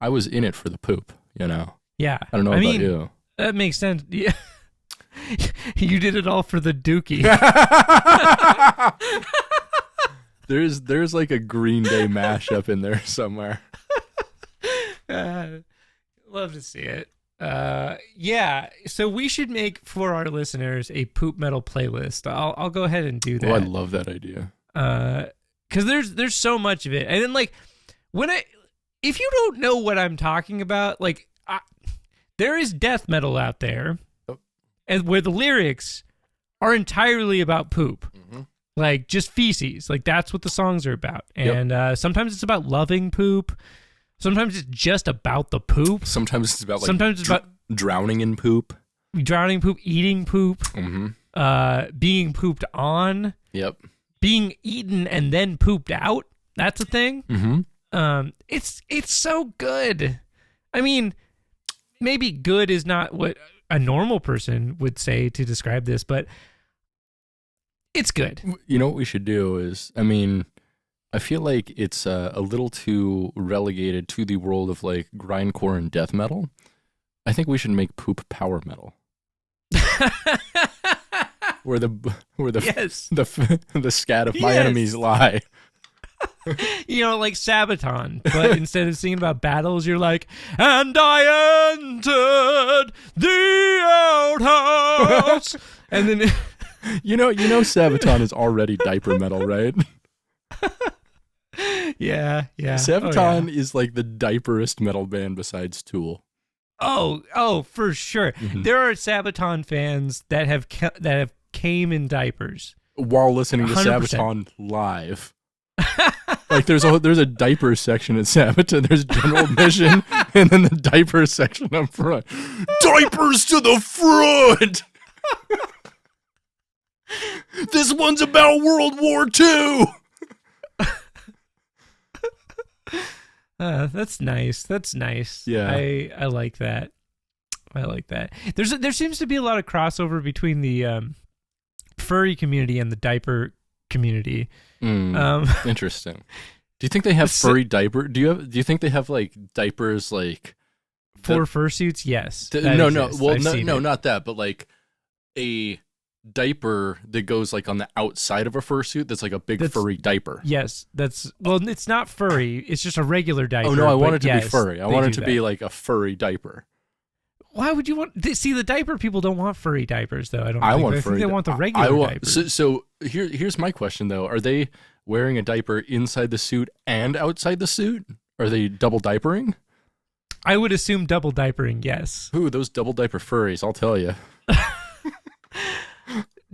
I was in it for the poop, you know? Yeah. I don't know about you. That makes sense. Yeah. You did it all for the dookie. There's like a Green Day mashup in there somewhere. Love to see it. Yeah, so we should make for our listeners a poop metal playlist. I'll go ahead and do that. Oh, I love that idea. Because there's so much of it, and then like if you don't know what I'm talking about, like there is death metal out there, and where the lyrics are entirely about poop, like just feces. Like that's what the songs are about, and sometimes it's about loving poop. Sometimes it's just about the poop. Sometimes it's about about drowning in poop. Drowning poop, eating poop, being pooped on. Yep. Being eaten and then pooped out. That's a thing. It's so good. I mean, maybe good is not what a normal person would say to describe this, but it's good. You know what we should do is, I mean, I feel like it's a little too relegated to the world of like grindcore and death metal. I think we should make poop power metal. where the scat of my enemies lie. You know, like Sabaton, but instead of singing about battles, you're like, and I entered the outhouse, and then you know, Sabaton is already diaper metal, right? Yeah. Sabaton is like the diaperist metal band besides Tool. Oh, for sure. There are Sabaton fans that have came in diapers while listening to 100%. Sabaton live. Like there's a diaper section at Sabaton. There's general admission, and then the diaper section up front. Diapers to the front. This one's about World War II. That's nice. Yeah, I like that. There seems to be a lot of crossover between the furry community and the diaper community. Interesting. Do you think they have furry diaper? Do you think they have like diapers like for fursuits? Yes. No. Well, no, not that, but like a diaper that goes like on the outside of a fursuit that's like a big furry diaper. Yes, it's not furry, it's just a regular diaper. Oh no, I want it to be furry. I want it to be like a furry diaper. Why would you want see the diaper people don't want furry diapers though? I think they want the regular diapers. So here's my question though. Are they wearing a diaper inside the suit and outside the suit? Are they double diapering? I would assume double diapering, yes. Ooh, those double diaper furries, I'll tell you.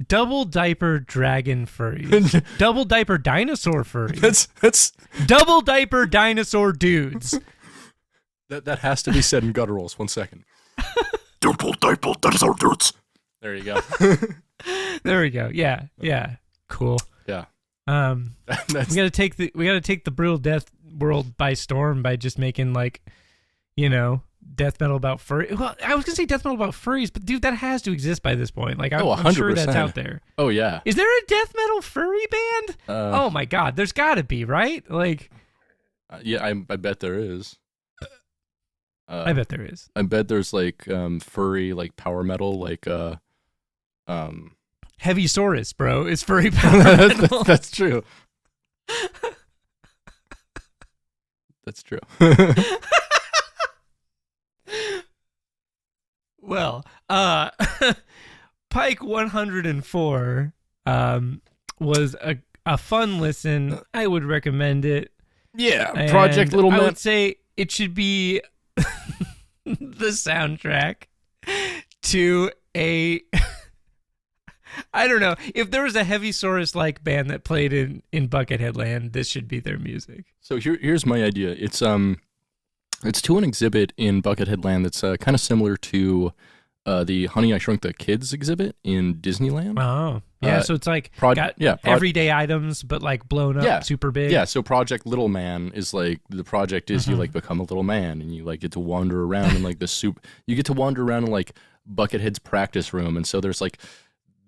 Double diaper dragon furries. Double diaper dinosaur furries. That's double diaper dinosaur dudes. That has to be said in gutturals. 1 second. Double diaper dinosaur dudes. There you go. There we go. Yeah. Cool. Yeah. We gotta take the brutal death world by storm by just making like, death metal about furry. Well, I was gonna say death metal about furries, but dude, that has to exist by this point. Like, I'm sure that's out there. Oh yeah. Is there a death metal furry band? Oh my god, there's got to be, right? Like, yeah, I bet there is. I bet there is. I bet there's like furry like power metal like Heavysaurus, bro. It's furry power metal. That's true. That's true. Well, Pike 104 was a fun listen. I would recommend it. Yeah, Project Little Man. I would say it should be the soundtrack to a... I don't know. If there was a Heavysaurus-like band that played in Buckethead Land, this should be their music. So here's my idea. It's to an exhibit in Buckethead Land that's kind of similar to the Honey, I Shrunk the Kids exhibit in Disneyland. Oh, yeah. So it's like everyday items, but like blown up, super big. Yeah. So Project Little Man is like the project is you like become a little man and you like get to wander around in like the soup. You get to wander around in like Buckethead's practice room, and so there's like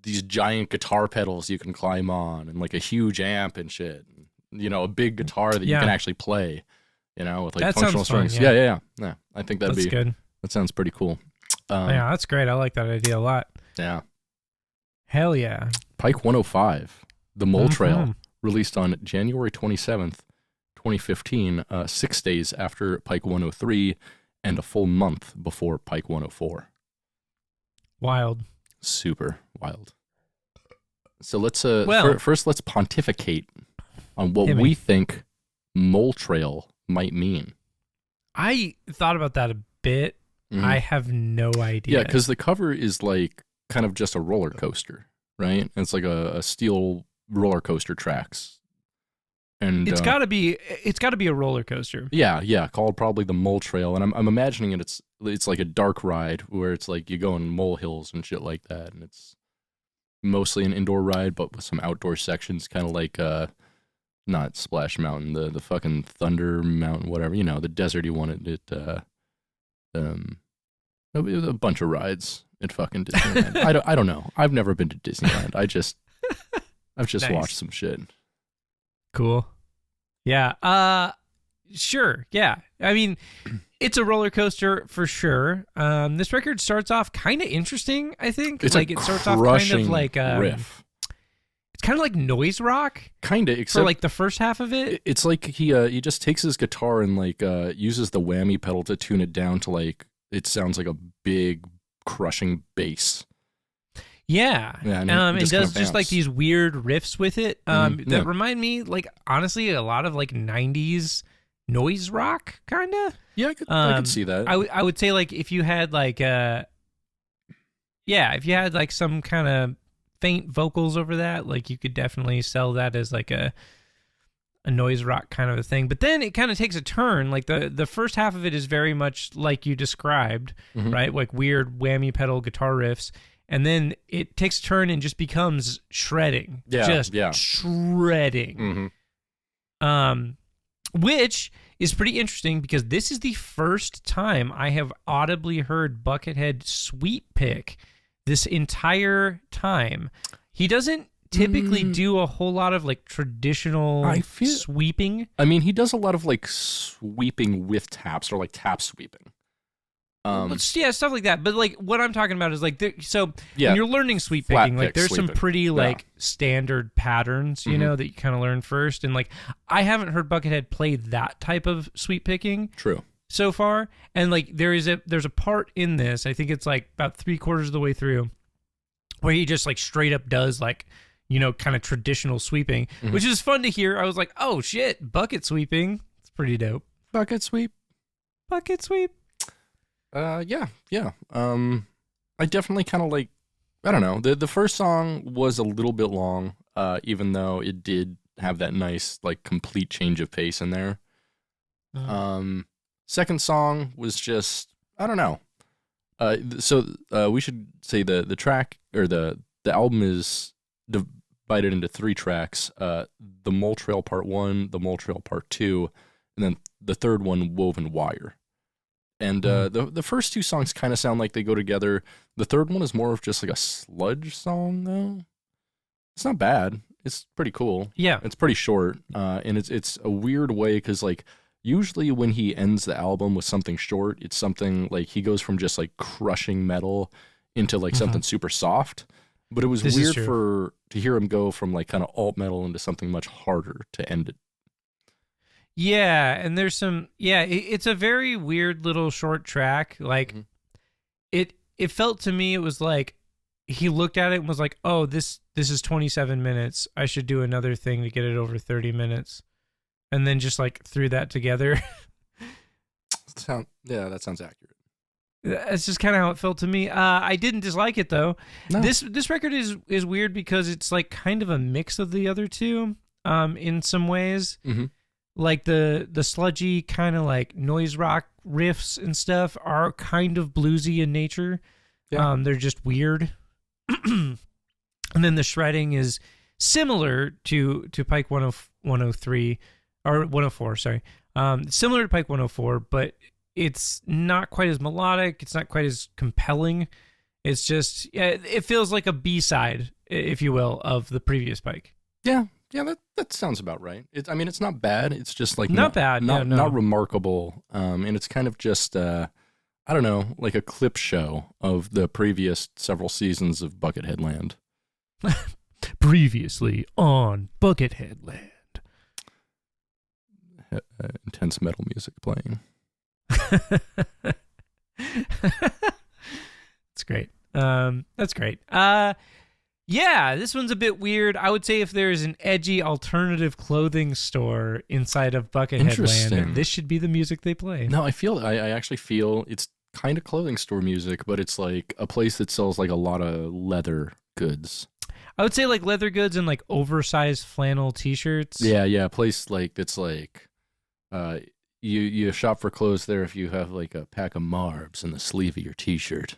these giant guitar pedals you can climb on, and like a huge amp and shit. You know, a big guitar that you can actually play. You know, with like that functional sounds strings. fun, Yeah. I think that'd that's be good. That sounds pretty cool. Yeah, that's great. I like that idea a lot. Yeah. Hell yeah. Pike 105, the Moltrail, Mm-hmm. released on January 27th, 2015, 6 days after Pike 103 and a full month before Pike 104. Wild. Super wild. So let's first let's pontificate on what we think Moltrail might mean. I thought about that a bit. Mhm. I have no idea. Yeah, because the cover is like kind of just a roller coaster, right? It's like a steel roller coaster tracks, and it's got to be a roller coaster. Yeah, called probably the Moltrail, and I'm imagining it's like a dark ride where it's like you go on molehills and shit like that, and it's mostly an indoor ride, but with some outdoor sections, kind of like not Splash Mountain, the fucking Thunder Mountain, whatever, you know, the deserty one. A bunch of rides at fucking Disneyland. I don't know. I've never been to Disneyland. I've just Nice. watched some shit. Cool. Yeah. Sure. Yeah. I mean, it's a roller coaster for sure. This record starts off kind of interesting, I think. It's like a it starts off kind of like riff. It's kind of like noise rock Kind of, except for like the first half of it. it's like he just takes his guitar and like uses the whammy pedal to tune it down to like it sounds like a big crushing bass. Yeah. and It just does kinda just like bounce. these weird riffs with it Mhm, yeah. that remind me, like, honestly, a lot of like 90s noise rock, kind of. Yeah, I could see that. I would say, like, if you had like some kind of faint vocals over that, like, you could definitely sell that as like a noise rock kind of a thing. But then it kind of takes a turn. Like the first half of it is very much like you described, Mhm. right? Like weird whammy pedal guitar riffs. And then it takes a turn and just becomes shredding. Yeah, Just yeah. shredding. Mhm. Which is pretty interesting because this is the first time I have audibly heard Buckethead sweep pick this entire time. He doesn't typically do a whole lot of like traditional I feel- sweeping. I mean, he does a lot of like sweeping with taps or like tap sweeping. Yeah, stuff like that. But like what I'm talking about is like Yeah, when you're learning sweep flat picking, like pick there's some sweeping. pretty Yeah. like standard patterns, you Mhm. know, that you kind of learn first. And like I haven't heard Buckethead play that type of sweep picking True. so far. And like there's a part in this, I think it's like about 3/4 of the way through, where he just like straight up does like, you know, kind of traditional sweeping, Mhm. which is fun to hear. I was like, oh shit, bucket sweeping. It's pretty dope. Bucket sweep. Bucket sweep. Yeah. I definitely kind of like, I don't know. The first song was a little bit long, even though it did have that nice like complete change of pace in there. Second song was just, I don't know. We should say the track or the album is divided into 3 tracks. The Moltrail Part 1, the Moltrail Part 2, and then the third one, Woven Wire. And the first 2 songs kind of sound like they go together. The third one is more of just like a sludge song, though. It's not bad. It's pretty cool. Yeah. It's pretty short, and it's a weird way because like usually when he ends the album with something short, it's something like he goes from just like crushing metal into like something super soft. But it was This is weird to hear him go from like kind of alt metal into something much harder to end it. Yeah, and there's some it's a very weird little short track. Like it felt to me, it was like he looked at it and was like, "Oh, this is 27 minutes. I should do another thing to get it over 30 minutes." And then just like threw that together. That sounds accurate. That's just kind of how it felt to me. I didn't dislike it though. No. This record is weird because it's like kind of a mix of the other two in some ways. Mm-hmm. Like the sludgy kind of like noise rock riffs and stuff are kind of bluesy in nature. Yeah. They're just weird. And then the shredding is similar to Pike 103 or 104, sorry. Similar to Pike 104, but it's not quite as melodic. It's not quite as compelling It's just, it feels like a B-side, if you will, of the previous Pike. Yeah, that sounds about right. It's not bad. It's just like not bad, not remarkable. And it's kind of just, I don't know, like a clip show of the previous several seasons of Buckethead Land. Previously on Buckethead Land. Intense metal music playing. That's great. That's great. Yeah, this one's a bit weird. I would say if there's an edgy alternative clothing store inside of Buckethead Land, this should be the music they play. No, I actually feel it's kind of clothing store music, but it's like a place that sells like a lot of leather goods. I would say like leather goods and like oversized flannel t-shirts. Yeah, a place like that's like you shop for clothes there if you have like a pack of Marbs in the sleeve of your t-shirt.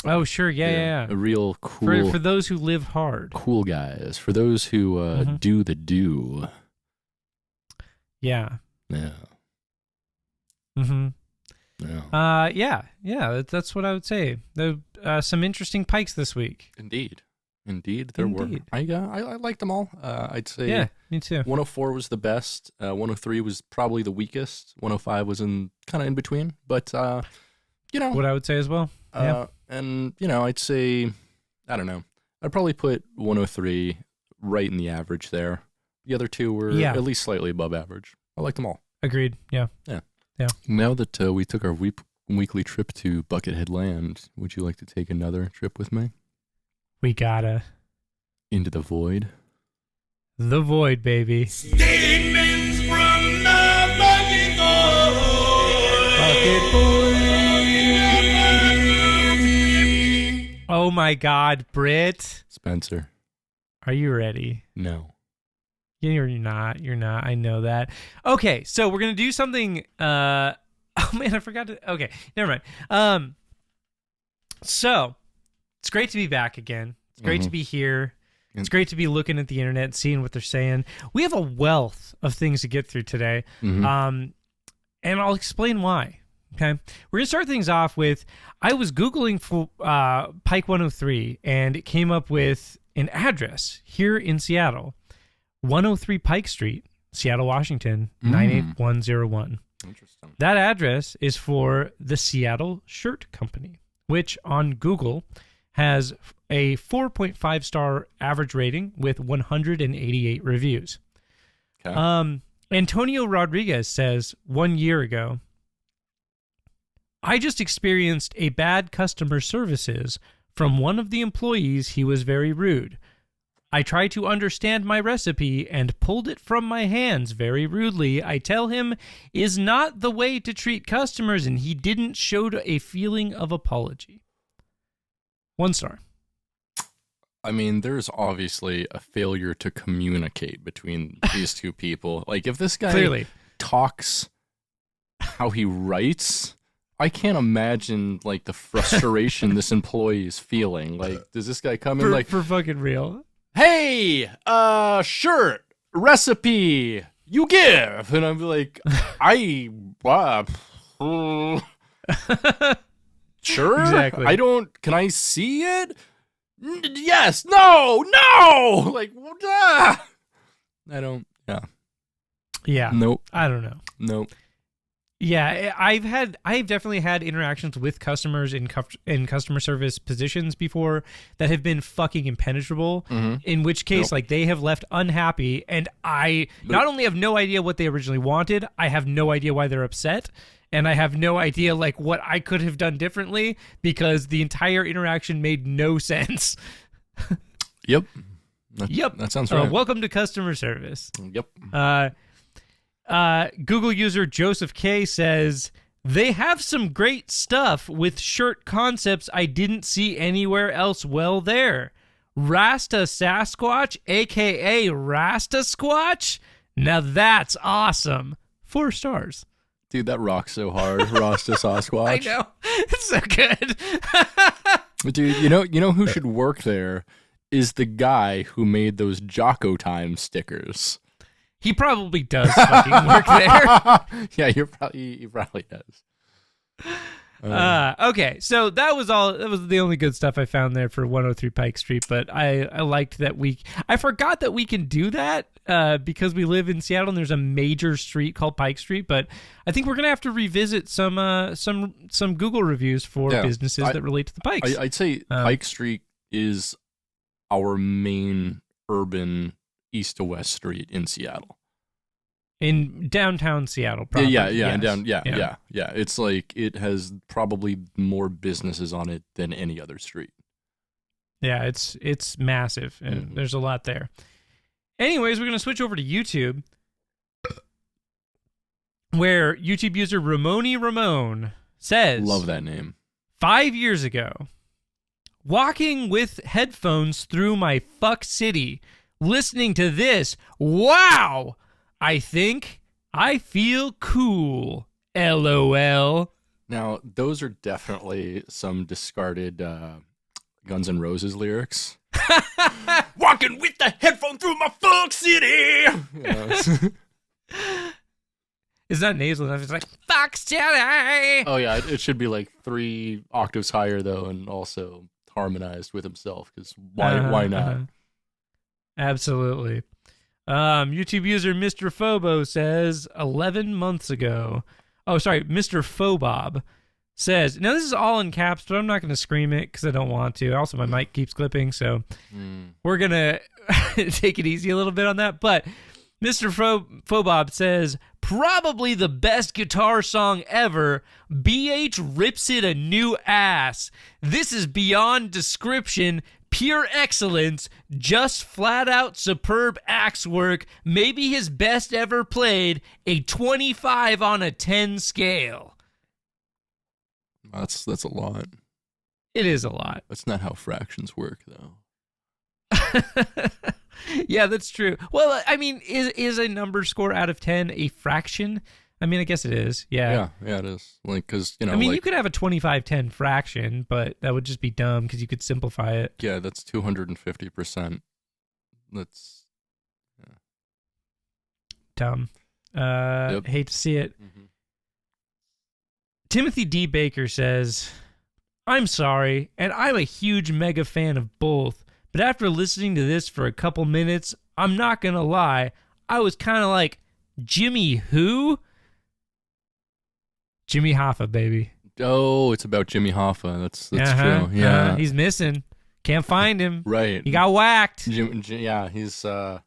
Oh, sure. Yeah. A real cool... For those who live hard. Cool guys. For those who do the do. Yeah. Yeah. Mm-hmm. Yeah. Yeah. That's what I would say. Some interesting Pikes this week. Indeed, there were. I liked them all. I'd say. Yeah, me too. 104 was the best. 103 was probably the weakest. 105 was kind of in between. But what I would say as well. Yeah. And I'd say, I don't know. I'd probably put 103 right in the average there. The other two were at least slightly above average. I liked them all. Agreed. Yeah. Now that we took our weekly trip to Buckethead Land, would you like to take another trip with me? We gotta. Into the void? The void, baby. Statements from the Bucket Boy. Oh my God, Britt. Spenser. Are you ready? No. You're not. I know that. Okay, so we're going to do something. Oh, man, I forgot to. Okay, never mind. So, it's great to be back again. It's great to be here. It's great to be looking at the internet and seeing what they're saying. We have a wealth of things to get through today. And I'll explain why. Okay, we're going to start things off with, I was Googling for Pike 103, and it came up with an address here in Seattle. 103 Pike Street, Seattle, Washington, 98101. Interesting. That address is for the Seattle Shirt Company, which on Google has a 4.5 star average rating with 188 reviews. Okay. Antonio Rodriguez says 1 year ago, I just experienced a bad customer services from one of the employees. He was very rude. I try to understand my recipe and pulled it from my hands very rudely. I tell him is not the way to treat customers, and he didn't show a feeling of apology. 1 star. I mean, there's obviously a failure to communicate between these two people. Like, if this guy clearly talks how he writes, I can't imagine, like, the frustration this employee is feeling. Like, does this guy come in like... For fucking real. Hey, shirt, recipe, you give. And I'm like, sure? Exactly. Can I see it? Yes, no. Like, I don't, yeah. Yeah. Nope. I don't know. Nope. Yeah, I've definitely had interactions with customers in customer service positions before that have been fucking impenetrable. In which case, like, they have left unhappy, and I not only have no idea what they originally wanted, I have no idea why they're upset, and I have no idea like what I could have done differently because the entire interaction made no sense. Yep. Yep. That sounds right. Welcome to customer service. Yep. Google user Joseph K says, they have some great stuff with shirt concepts I didn't see anywhere else. Well, there. Rasta Sasquatch, a.k.a. Rasta Squatch? Now that's awesome. 4 stars. Dude, that rocks so hard. Rasta Sasquatch. I know. It's so good. Dude, you know who should work there is the guy who made those Jocko Time stickers. He probably does fucking work there. Yeah, he probably does. Okay, so that was the only good stuff I found there for 103 Pike Street, but I liked that I forgot that we can do that because we live in Seattle and there's a major street called Pike Street, but I think we're going to have to revisit some Google reviews for businesses that relate to the Pikes. I'd say Pike Street is our main urban east to west street in Seattle. In downtown Seattle, probably. Yeah. It's like it has probably more businesses on it than any other street. Yeah, it's massive, and there's a lot there. Anyways, we're going to switch over to YouTube, where YouTube user Ramon says... Love that name. 5 years ago, walking with headphones through my fuck city, listening to this, wow! I think I feel cool. LOL. Now, those are definitely some discarded Guns N' Roses lyrics. Walking with the headphone through my fuck city. It's not nasal enough. It's like, fuck city. Oh, yeah. It should be like 3 octaves higher, though, and also harmonized with himself, because why not? Absolutely. YouTube user Mr. Phobo says 11 months ago. Oh, sorry, Mr. Phobob says, now this is all in caps, but I'm not going to scream it because I don't want to. Also, my mic keeps clipping, so we're going to take it easy a little bit on that. But Mr. Phobob says, probably the best guitar song ever. BH rips it a new ass. This is beyond description. Pure excellence, just flat out superb axe work, maybe his best ever played, a 25 on a 10 scale. That's a lot. It is a lot. That's not how fractions work, though. Yeah, that's true. Well, I mean, is a number score out of 10 a fraction? I mean, I guess it is. Yeah, it is. Like, because I mean, you could have a 25-10 fraction, but that would just be dumb because you could simplify it. Yeah, that's 250%. That's dumb. Hate to see it. Mm-hmm. Timothy D. Baker says, I'm sorry, and I'm a huge mega fan of both, but after listening to this for a couple minutes, I'm not gonna lie, I was kind of like, Jimmy who? Jimmy Hoffa, baby. Oh, it's about Jimmy Hoffa. That's true. Yeah, he's missing. Can't find him. Right. He got whacked. Yeah, he's. I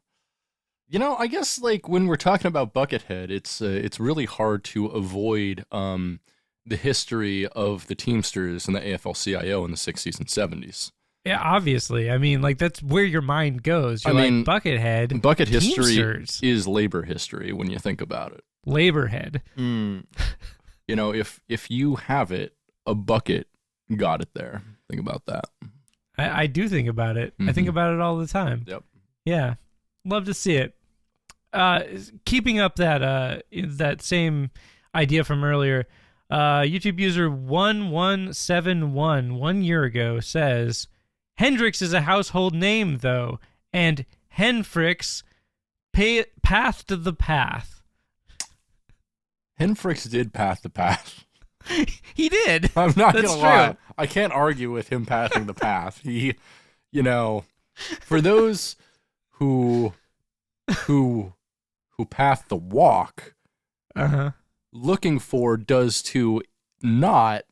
guess like when we're talking about Buckethead, it's really hard to avoid the history of the Teamsters and the AFL-CIO in the 60s and 70s. Yeah, obviously. I mean, like that's where your mind goes. You're like Buckethead. Bucket history Teamsters. Is labor history when you think about it. Laborhead. If you have it, a bucket got it there. Think about that. I do think about it. I think about it all the time. Yep. Yeah. Love to see it. Keeping up that same idea from earlier, YouTube user 1171 1 year ago says, Hendrix is a household name, though, and Henfrix pathed the path. Henfrix did path the path. He did. I'm not going to lie. True. I can't argue with him pathing the path. He, for those who path the walk, looking for does to not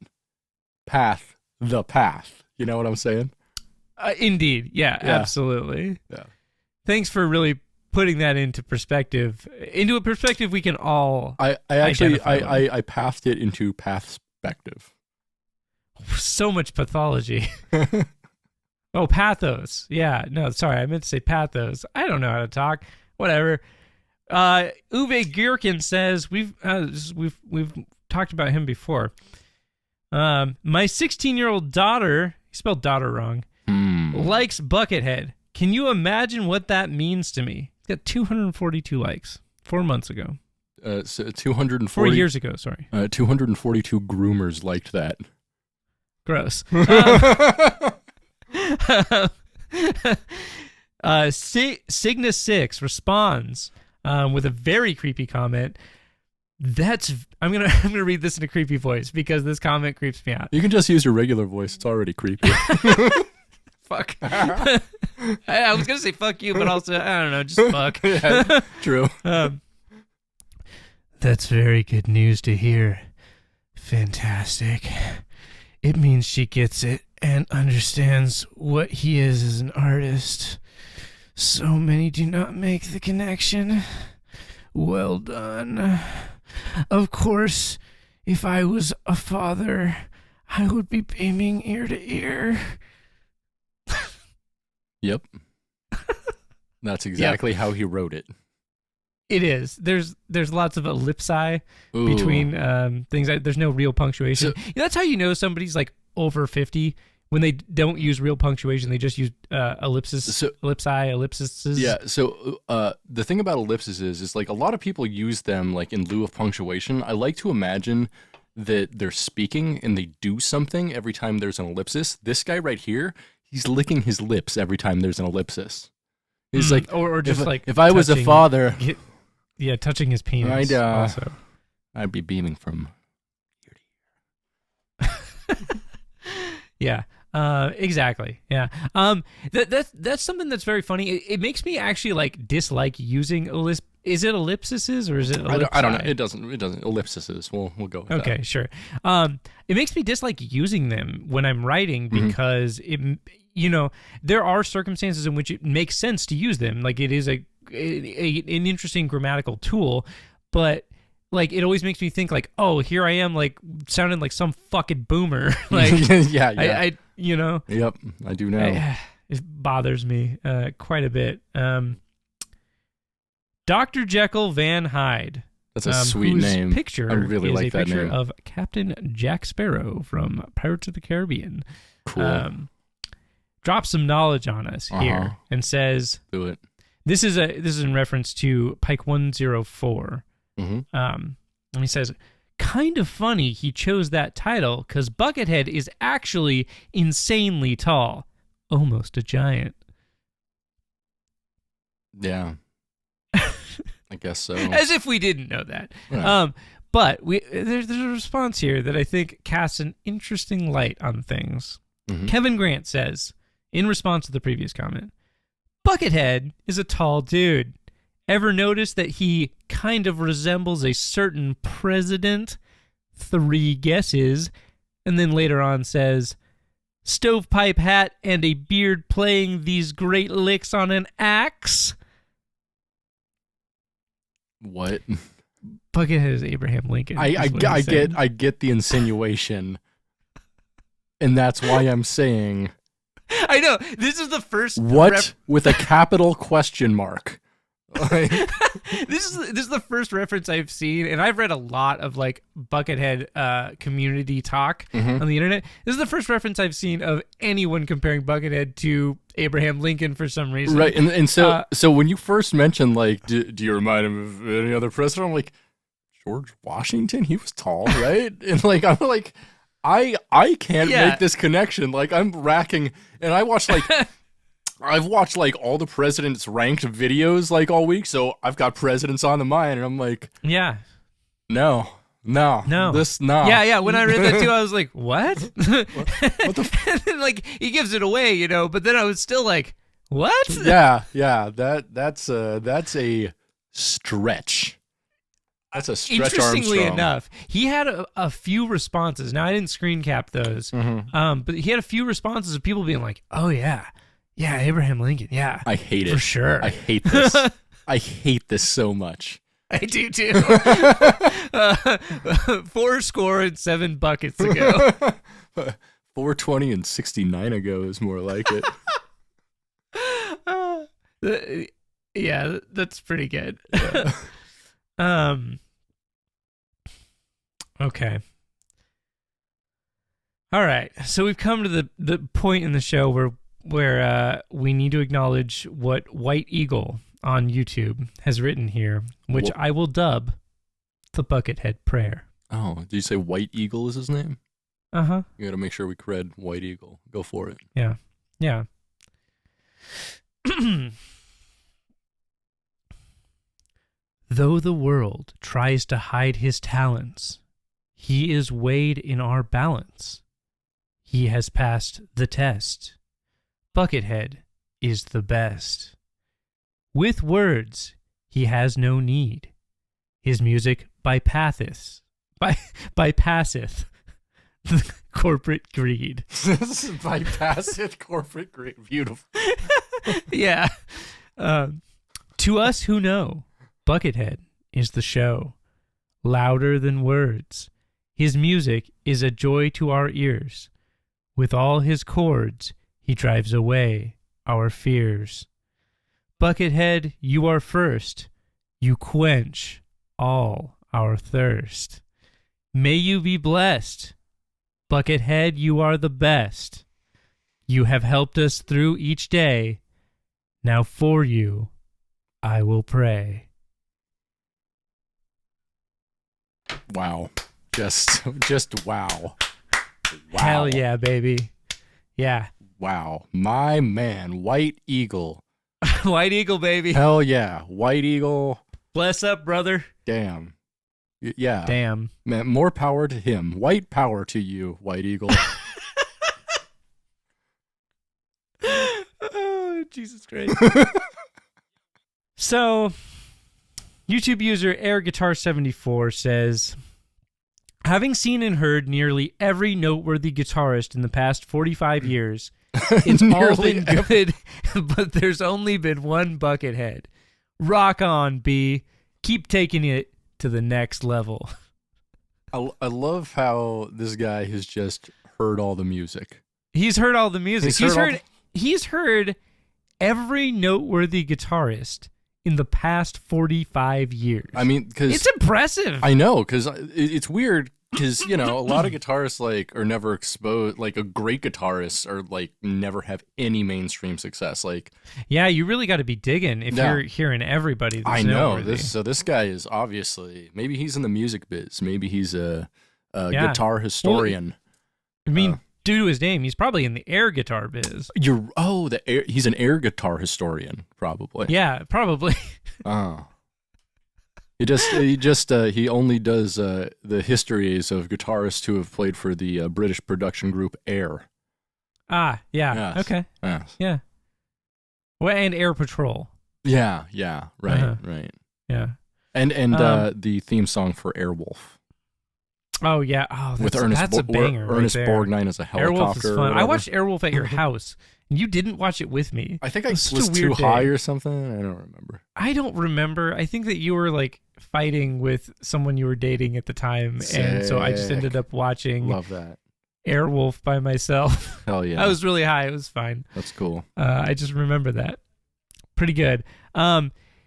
path the path. You know what I'm saying? Indeed. Yeah, absolutely. Yeah. Thanks for really putting that into perspective, into a perspective we can all I pathed it into pathspective. So much pathology. Oh, pathos. Yeah, no, sorry, I meant to say pathos. I don't know how to talk. Whatever. Uwe Gherkin says we've talked about him before. My 16-year-old daughter, he spelled daughter wrong, likes Buckethead. Can you imagine what that means to me? Got 242 likes 4 months ago. So 240 4 years ago. Sorry. 242 groomers liked that. Gross. Cygnus6 responds with a very creepy comment. I'm gonna read this in a creepy voice because this comment creeps me out. You can just use your regular voice. It's already creepy. Fuck. I was gonna say fuck you, but also I don't know, just fuck. Yeah, true. That's very good news to hear. Fantastic. It means she gets it and understands what he is as an artist. So many do not make the connection. Well done. Of course, if I was a father, I would be beaming ear to ear. Yep. That's exactly how he wrote it. It is. There's lots of ellipsi Ooh. between things. There's no real punctuation. So- That's how you know somebody's like over 50 when they don't use real punctuation. They just use ellipsis, ellipses. Yeah. So the thing about ellipses is like a lot of people use them like in lieu of punctuation. I like to imagine that they're speaking and they do something every time there's an ellipsis. This guy right here, he's licking his lips every time there's an ellipsis. He's like, or just if I was a father, touching his penis. Also, I'd be beaming from ear to ear. Yeah. Exactly. Yeah. That's something that's very funny. It makes me actually like dislike using ellipsis. Is it ellipses or is it ellipsi? I don't know. It doesn't. Ellipses. We'll go with that. Okay, sure. It makes me dislike using them when I'm writing because there are circumstances in which it makes sense to use them. Like it is an interesting grammatical tool, but like it always makes me think like, oh, here I am like sounding like some fucking boomer. Like yeah. I Yep, I do know. It bothers me quite a bit. Dr. Jekyll Van Hyde. That's a sweet whose name. Picture I really is like a that picture name. of Captain Jack Sparrow from Pirates of the Caribbean. Cool. Drops some knowledge on us here and says, Do it. This is in reference to Pike 104. Mm-hmm. And he says, kind of funny he chose that title because Buckethead is actually insanely tall, almost a giant. Yeah. I guess so. As if we didn't know that. Yeah. But there's a response here that I think casts an interesting light on things. Mhm. Kevin Grant says, in response to the previous comment, Buckethead is a tall dude. Ever notice that he kind of resembles a certain president? 3 guesses. And then later on says, stovepipe hat and a beard playing these great licks on an axe? What? Buckethead is Abraham Lincoln. I get the insinuation, and that's why I'm saying I know this is the first. what with a capital question mark. This is the first reference I've seen, and I've read a lot of like Buckethead community talk on the internet. This is the first reference I've seen of anyone comparing Buckethead to Abraham Lincoln for some reason. Right, and so when you first mentioned like, do you remind him of any other president? I'm like, George Washington. He was tall, right? And like I'm like, I can't make this connection. Like I'm racking, and I watched like. I've watched like all the presidents ranked videos like all week, so I've got presidents on the mind, and I'm like, no. Yeah. When I read that too, I was like, what? What the? And then, like he gives it away, But then I was still like, what? Yeah. That's a stretch. That's a stretch. Interestingly Armstrong. enough, he had a few responses. Now I didn't screen cap those, but he had a few responses of people being like, oh yeah. Yeah, Abraham Lincoln. Yeah, I hate it for sure. I hate this. I hate this so much. I do too. 407 buckets ago. 420 and 69 ago is more like it. Yeah, that's pretty good. Okay. All right. So we've come to the point in the show where we need to acknowledge what White Eagle on YouTube has written here, which I will dub the Buckethead Prayer. Oh, did you say White Eagle is his name? Uh-huh. You got to make sure we cred White Eagle. Go for it. Yeah. Though the world tries to hide his talents, he is weighed in our balance. He has passed the test. Buckethead is the best. With words, he has no need. His music bypasseth the corporate greed. Bypasseth corporate greed. Beautiful. Yeah. To us who know, Buckethead is the show. Louder than words. His music is a joy to our ears. With all his chords, he drives away our fears. Buckethead, you are first. You quench all our thirst. May you be blessed. Buckethead, you are the best. You have helped us through each day. Now for you, I will pray. Wow. Just wow. Wow. Hell yeah, baby. Yeah. Wow. My man, White Eagle. White Eagle, baby. Hell yeah. White Eagle. Bless up, brother. Damn. Yeah. Damn. Man, more power to him. White power to you, White Eagle. Oh, Jesus Christ. So, YouTube user AirGuitar74 says, having seen and heard nearly every noteworthy guitarist in the past 45 years, it's all been good, but there's only been one Buckethead. Rock on, B. Keep taking it to the next level. I love how this guy has just heard all the music. He's heard all the music. He's heard every noteworthy guitarist in the past 45 years. I mean, because it's impressive. I know, because it's weird. Because, you know, a lot of guitarists, like, are never exposed. Like, a great guitarist are, like, never have any mainstream success. Like, yeah, you really got to be digging if you're hearing everybody. I know. This guy is obviously, maybe he's in the music biz. Maybe he's a guitar historian. Well, I mean, due to his name, he's probably in the air guitar biz. He's an air guitar historian, probably. Yeah, probably. Oh. He only does the histories of guitarists who have played for the British production group Air. Ah, yeah. Yes. Okay. Yes. Yeah. Well, and Air Patrol. Yeah, right. Yeah. And the theme song for Airwolf. Oh yeah. Oh, with Ernest a banger. Ernest right there. Borgnine as a helicopter. Airwolf is fun. I watched Airwolf at your house. You didn't watch it with me. I think I was too high or something. I don't remember. I don't remember. I think that you were like fighting with someone you were dating at the time. Sick. And so I just ended up watching Love that. Airwolf by myself. Hell yeah. I was really high. It was fine. That's cool. I just remember that. Pretty good.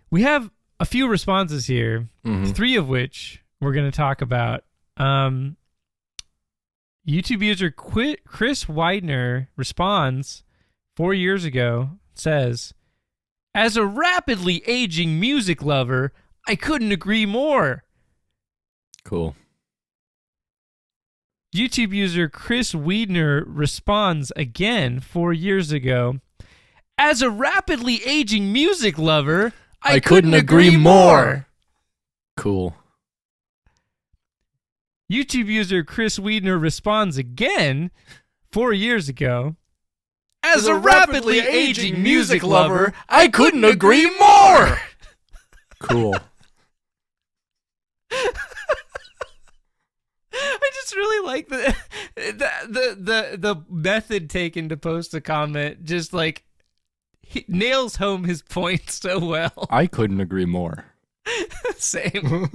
We have a few responses here, 3 of which we're going to talk about. YouTube user Chris Widener responds 4 years ago, says, as a rapidly aging music lover, I couldn't agree more. Cool. YouTube user Chris Wiedner responds again 4 years ago, as a rapidly aging music lover, I couldn't agree more. Cool. YouTube user Chris Wiedner responds again 4 years ago, as a rapidly aging music lover, I couldn't agree more. Cool. I just really like the method taken to post a comment. Just like he nails home his point so well. I couldn't agree more. Same.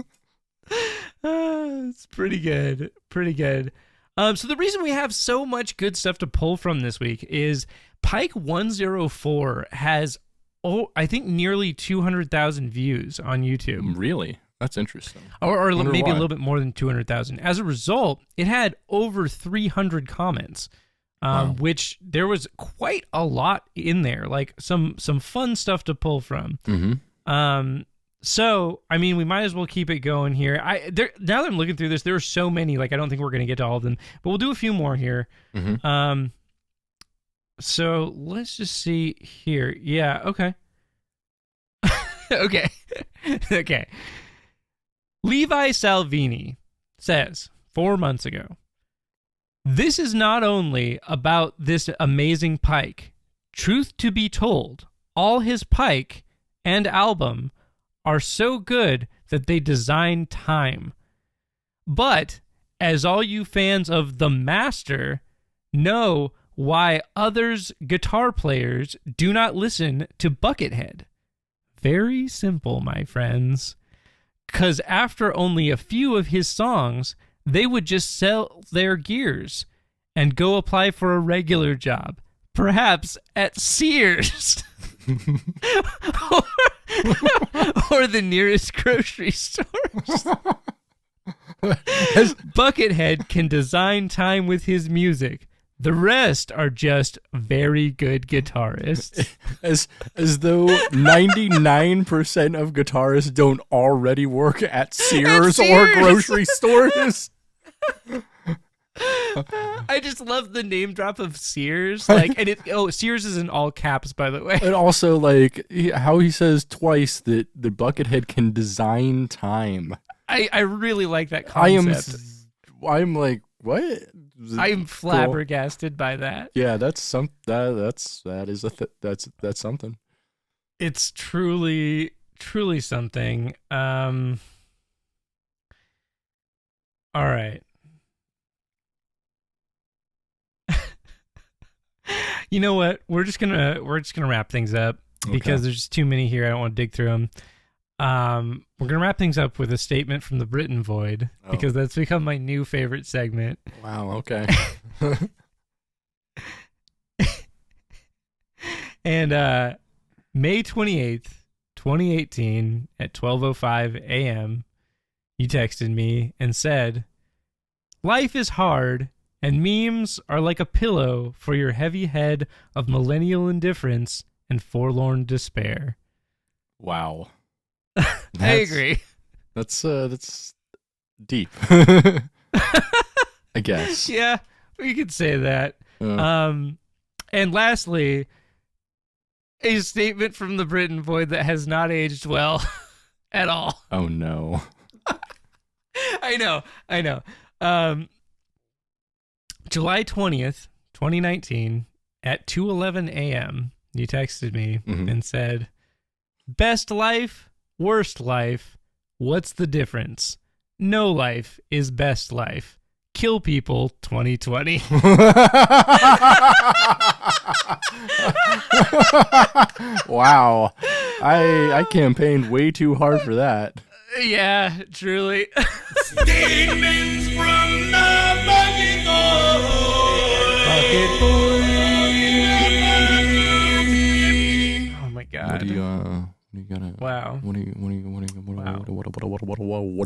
It's pretty good. Pretty good. So the reason we have so much good stuff to pull from this week is Pike 104 has, I think, nearly 200,000 views on YouTube. Really? That's interesting. Or maybe a little bit more than 200,000. As a result, it had over 300 comments, which there was quite a lot in there, like some fun stuff to pull from. So, I mean, we might as well keep it going here. Now that I'm looking through this, there are so many, like, I don't think we're going to get to all of them, but we'll do a few more here. So let's just see here. Yeah, okay. Okay. Okay. Levi Salvini says 4 months ago, "This is not only about this amazing Pike. Truth to be told, all his Pike and album are so good that they design time. But as all you fans of The Master know why others guitar players do not listen to Buckethead. Very simple, my friends. 'Cause after only a few of his songs, they would just sell their gears and go apply for a regular job, perhaps at Sears or the nearest grocery stores. Buckethead can design time with his music. The rest are just very good guitarists." As though 99% of guitarists don't already work at Sears or grocery stores. I just love the name drop of Sears. Like, and Sears is in all caps, by the way. And also, like, how he says twice that the Buckethead can design time. I really like that concept. I'm like, what? I'm flabbergasted by that. Yeah, that's something. It's truly something. All right. You know what? We're just gonna wrap things up because there's just too many here. I don't want to dig through them. We're gonna wrap things up with a statement from the Britain Void because that's become my new favorite segment. Wow. Okay. And May 28th, 2018, at 12:05 a.m., you texted me and said, "Life is hard, and memes are like a pillow for your heavy head of millennial indifference and forlorn despair." Wow. I agree. That's deep. I guess. Yeah, we could say that. And lastly, a statement from the Britain Void that has not aged well at all. Oh no. I know. July 20th, 2019, at 2:11 a.m., you texted me and said, "Best life, worst life, what's the difference? No life is best life. Kill people 2020. Wow. I campaigned way too hard for that. Yeah, truly. Statements from the Bucket Oh my god. What do you gotta? Wow. What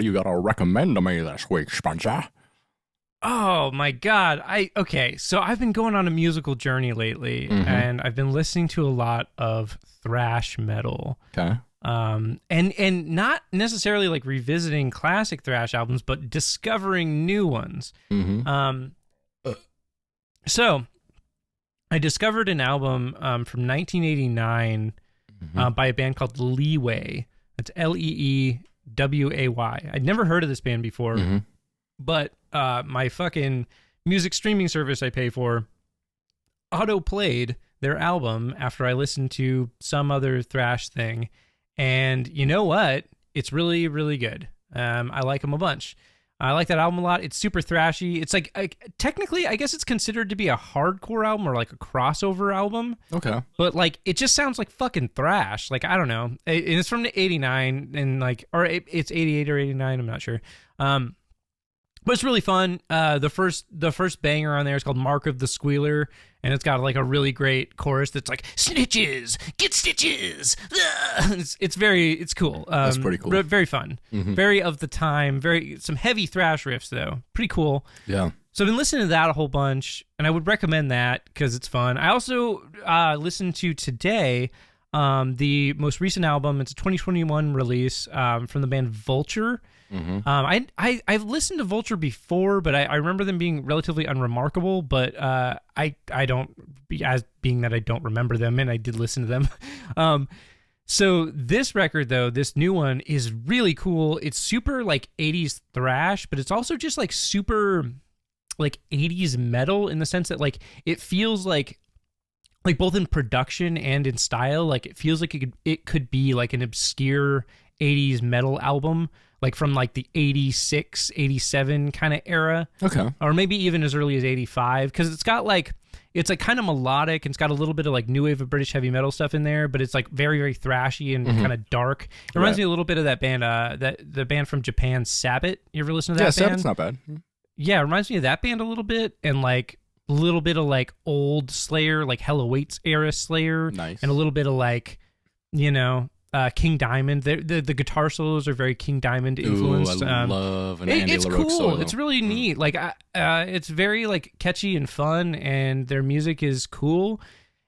do you gotta recommend to me this week, Spenser? Oh my god. Okay, so I've been going on a musical journey lately, and I've been listening to a lot of thrash metal. Okay. And not necessarily like revisiting classic thrash albums, but discovering new ones. So I discovered an album from 1989 by a band called Leeway. It's Leeway. I'd never heard of this band before, but my fucking music streaming service I pay for auto-played their album after I listened to some other thrash thing. And you know what? It's really, really good. I like them a bunch. I like that album a lot. It's super thrashy. It's like technically, I guess it's considered to be a hardcore album or like a crossover album. Okay. But like, it just sounds like fucking thrash. Like, I don't know. It's from the 89 and like, or it's 88 or 89. I'm not sure. But it's really fun. The first banger on there is called Mark of the Squealer, and it's got like a really great chorus that's like, "Snitches, get stitches." It's cool. That's pretty cool. Very fun. Very of the time. Some heavy thrash riffs though. Pretty cool. Yeah. So I've been listening to that a whole bunch, and I would recommend that because it's fun. I also listened to today the most recent album. It's a 2021 release from the band Vulture. I've listened to Vulture before, but I remember them being relatively unremarkable. But I don't, as being that I don't remember them, and I did listen to them. So this record, though, this new one is really cool. It's super like 80s thrash, but it's also just like super like 80s metal in the sense that like it feels like both in production and in style, like it feels like it could be like an obscure 80s metal album, like from like the 86, 87 kind of era. Okay. Or maybe even as early as 85, because it's got like, it's like kind of melodic and it's got a little bit of like new wave of British heavy metal stuff in there, but it's like very, very thrashy and kind of dark. It reminds me a little bit of that band, the band from Japan, Sabaton. You ever listen to that band? Yeah, Sabaton's not bad. Yeah, it reminds me of that band a little bit, and like a little bit of like old Slayer, like Hell Awaits era Slayer. Nice. And a little bit of like, you know, King Diamond. The guitar solos are very King Diamond influenced. Ooh, I love an Andy it's LaRocque cool. solo. It's really neat. Like, it's very like catchy and fun, and their music is cool.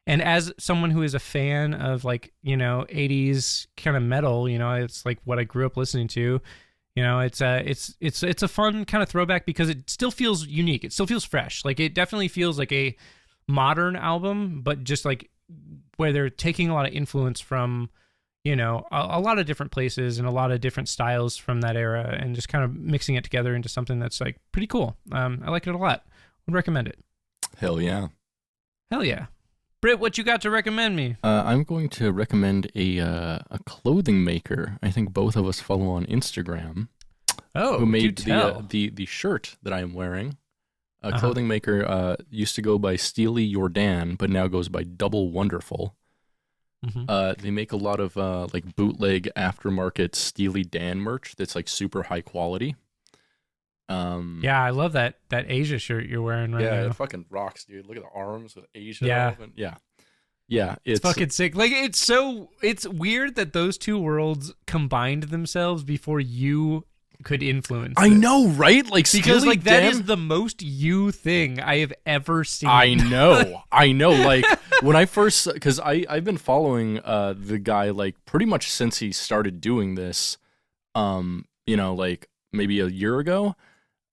And as someone who is a fan of like, you know, 80s kind of metal, you know, it's like what I grew up listening to. You know, it's a fun kind of throwback because it still feels unique. It still feels fresh. Like it definitely feels like a modern album, but just like where they're taking a lot of influence from, you know, a lot of different places and a lot of different styles from that era, and just kind of mixing it together into something that's like pretty cool. I like it a lot. Would recommend it. Hell yeah. Hell yeah. Britt, what you got to recommend me? I'm going to recommend a clothing maker. I think both of us follow on Instagram. Oh, who made do tell. the shirt that I am wearing. A clothing maker used to go by Steely Jordan, but now goes by Double.Wonderful. They make a lot of like bootleg aftermarket Steely Dan merch that's like super high quality. Yeah, I love that Asia shirt you're wearing right now. Yeah, it fucking rocks, dude. Look at the arms with Asia. Yeah. Yeah, it's fucking sick. Like it's weird that those two worlds combined themselves before you could influence. I know, right? Like because Steely like that Dan, is the most you thing I have ever seen. I know. Like when I first, because I've been following the guy like pretty much since he started doing this. You know, like maybe a year ago.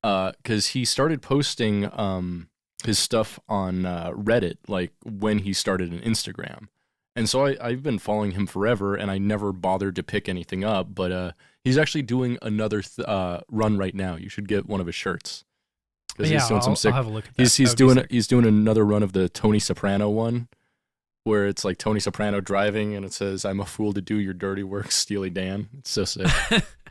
Because he started posting his stuff on Reddit, like when he started an Instagram. And so I've been following him forever, and I never bothered to pick anything up. But he's actually doing another run right now. You should get one of his shirts. Because he's doing some sick. I'll have a look at that. He's doing another run of the Tony Soprano one, where it's like Tony Soprano driving, and it says, "I'm a fool to do your dirty work, Steely Dan." It's so sick.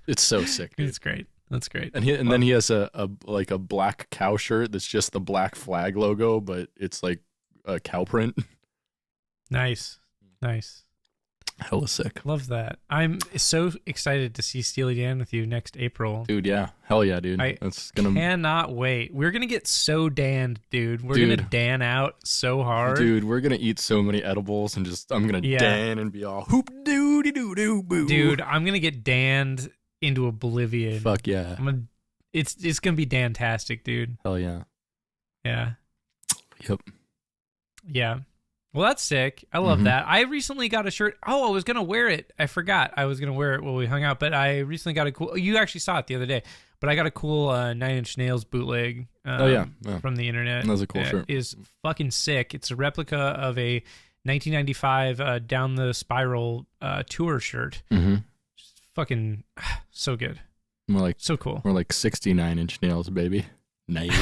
It's so sick, dude. It's great. That's great. And then he has a black cow shirt that's just the black flag logo, but it's like a cow print. Nice. Hella sick. Love that. I'm so excited to see Steely Dan with you next April. Dude, yeah. Hell yeah, dude. Cannot wait. We're going to get so danned, dude. We're going to Dan out so hard. Dude, we're going to eat so many edibles and I'm going to Dan and be all hoop doo doo doo boo. Dude, I'm going to get danned into oblivion. Fuck yeah. It's going to be dantastic, dude. Hell yeah. Yeah. Yep. Yeah. Well, that's sick. I love that. I recently got a shirt. Oh, I was going to wear it. I forgot I was going to wear it while we hung out, but I recently got a cool... You actually saw it the other day, but I got a cool 9 Inch Nails bootleg from the internet. That was a cool shirt. It is fucking sick. It's a replica of a 1995 Down the Spiral tour shirt. Just fucking so good. So cool. We're like 69 Inch Nails, baby. Nice.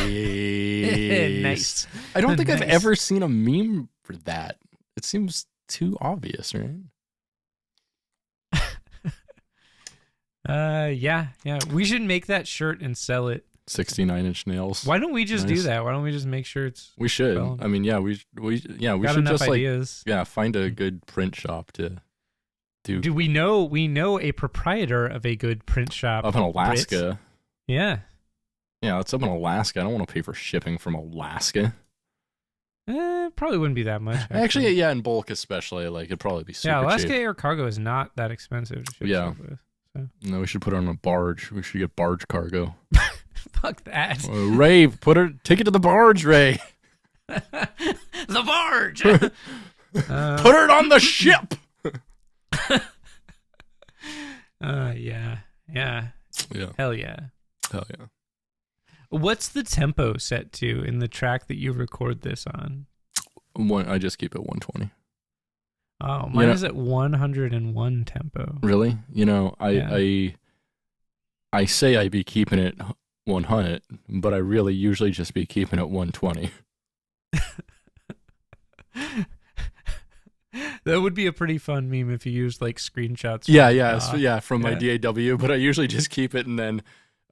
Nice. I don't think I've ever seen a meme for that. It seems too obvious, right? Yeah. We should make that shirt and sell it. 69 Inch Nails. Why don't we just do that? Why don't we just make shirts? We should. Well, I mean, we should enough just ideas. find a good print shop to do. Do we know a proprietor of a good print shop Up in Alaska. Brits? Yeah. Yeah, it's up in Alaska. I don't want to pay for shipping from Alaska. Probably wouldn't be that much. Actually, yeah, in bulk especially, like it'd probably be super cheap. Alaska air cargo is not that expensive to ship stuff with. So. No, we should put it on a barge. We should get barge cargo. Fuck that. Ray, take it to the barge, Ray. The barge. Put it on the ship. Yeah. Hell yeah. Hell yeah. What's the tempo set to in the track that you record this on? I just keep it 120. Oh, mine is at 101 tempo. Really? I say I be keeping it 100, but I really usually just be keeping it 120. That would be a pretty fun meme if you used like screenshots. From my DAW, but I usually just keep it and then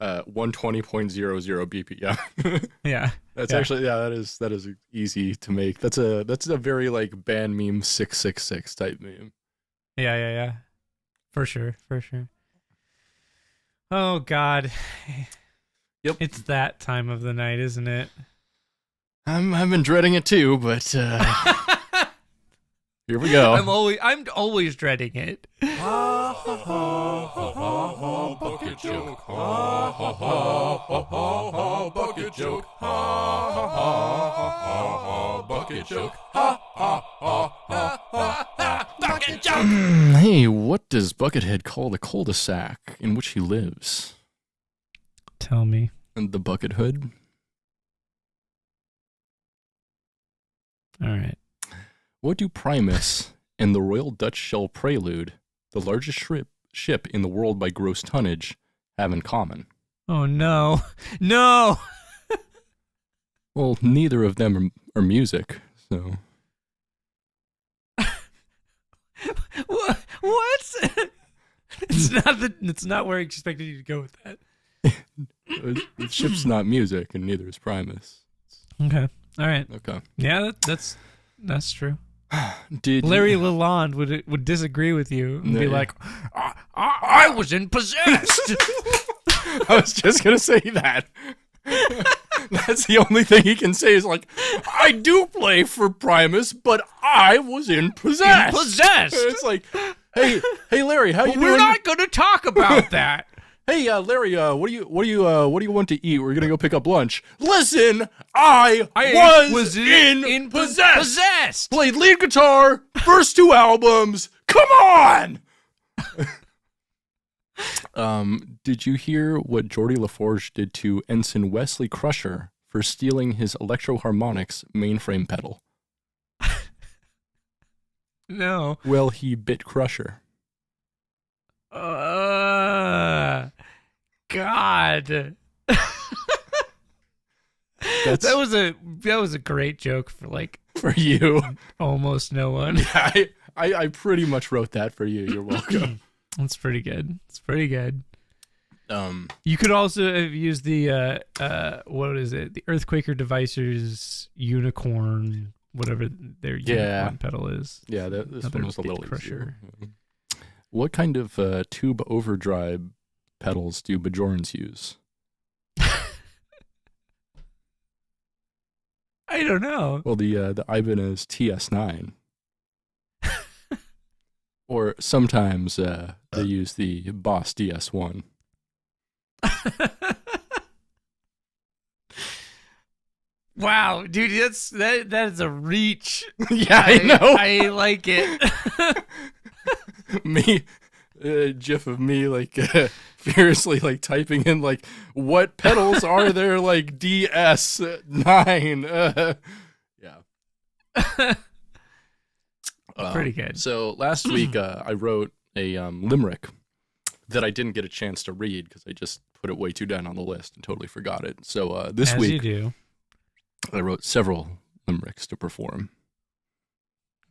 120.00 BPM. Yeah. That's actually that is easy to make. That's a very like band meme 666 type meme. Yeah. For sure. Oh God. Yep. It's that time of the night, isn't it? I've been dreading it too, but here we go. I'm always dreading it. Bucket joke. Bucket joke. Bucket joke. Bucket joke. Hey, what does Buckethead call the cul-de-sac in which he lives? Tell me. And the bucket hood. All right. What do Primus and the Royal Dutch Shell Prelude, the largest ship in the world by gross tonnage, have in common? Oh, no. No! Well, neither of them are music, so... What? It's not where I expected you to go with that. The ship's not music, and neither is Primus. Okay. All right. Okay. Yeah, that's true. Did Larry you... Lalonde would disagree with you and be like, I was in possessed. I was just going to say that. That's the only thing he can say is like, I do play for Primus, but I was in possessed. It's like, hey Larry, how you doing? We're not going to talk about that. Hey, Larry, what do you want to eat? We're gonna go pick up lunch. Listen, I was in possessed. Played lead guitar, first 2 albums. Come on. Did you hear what Geordie LaForge did to Ensign Wesley Crusher for stealing his Electro-Harmonix mainframe pedal? No. Well, he bit Crusher. God. That was a great joke for you. Almost no one. Yeah, I pretty much wrote that for you. You're welcome. That's pretty good. You could also have used the what is it? The Earthquaker Devices unicorn, whatever their unicorn pedal is. Yeah, this one was a little Crusher. easier. What kind of tube overdrive pedals do Bajorans use? I don't know. Well, the Ibanez TS9. Or sometimes they use the Boss DS1. Wow, dude, that is a reach. Yeah, I know. I like it. Me, gif of me like furiously like typing in like what pedals are there like DS9. Yeah. Pretty good. So last week I wrote a limerick that I didn't get a chance to read because I just put it way too down on the list and totally forgot it. So this week you do. I wrote several limericks to perform.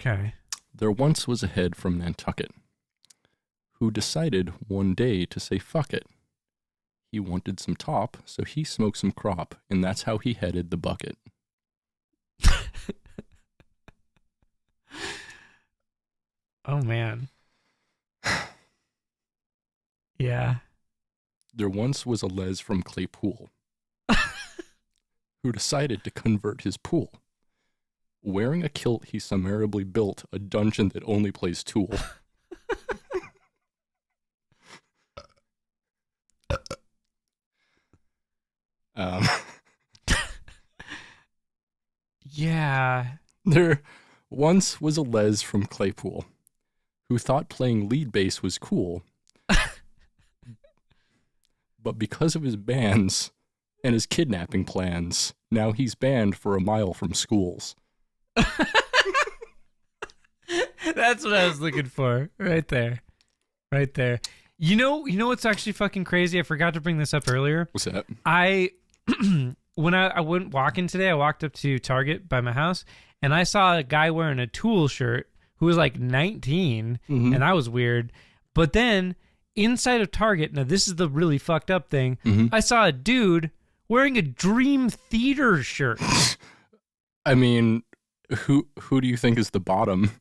Okay. There once was a head from Nantucket who decided one day to say fuck it. He wanted some top, so he smoked some crop, and that's how he headed the bucket. Oh, man. Yeah. There once was a les from Claypool who decided to convert his pool. Wearing a kilt, he summarily built a dungeon that only plays Tool. Yeah. There once was a les from Claypool who thought playing lead bass was cool, but because of his bands and his kidnapping plans, now he's banned for a mile from schools. That's what I was looking for. Right there. Right there. You know what's actually fucking crazy? I forgot to bring this up earlier. What's that? When I went walking today, I walked up to Target by my house, and I saw a guy wearing a Tool shirt who was like 19, and I was weird. But then inside of Target, now this is the really fucked up thing, I saw a dude wearing a Dream Theater shirt. I mean, who do you think is the bottom?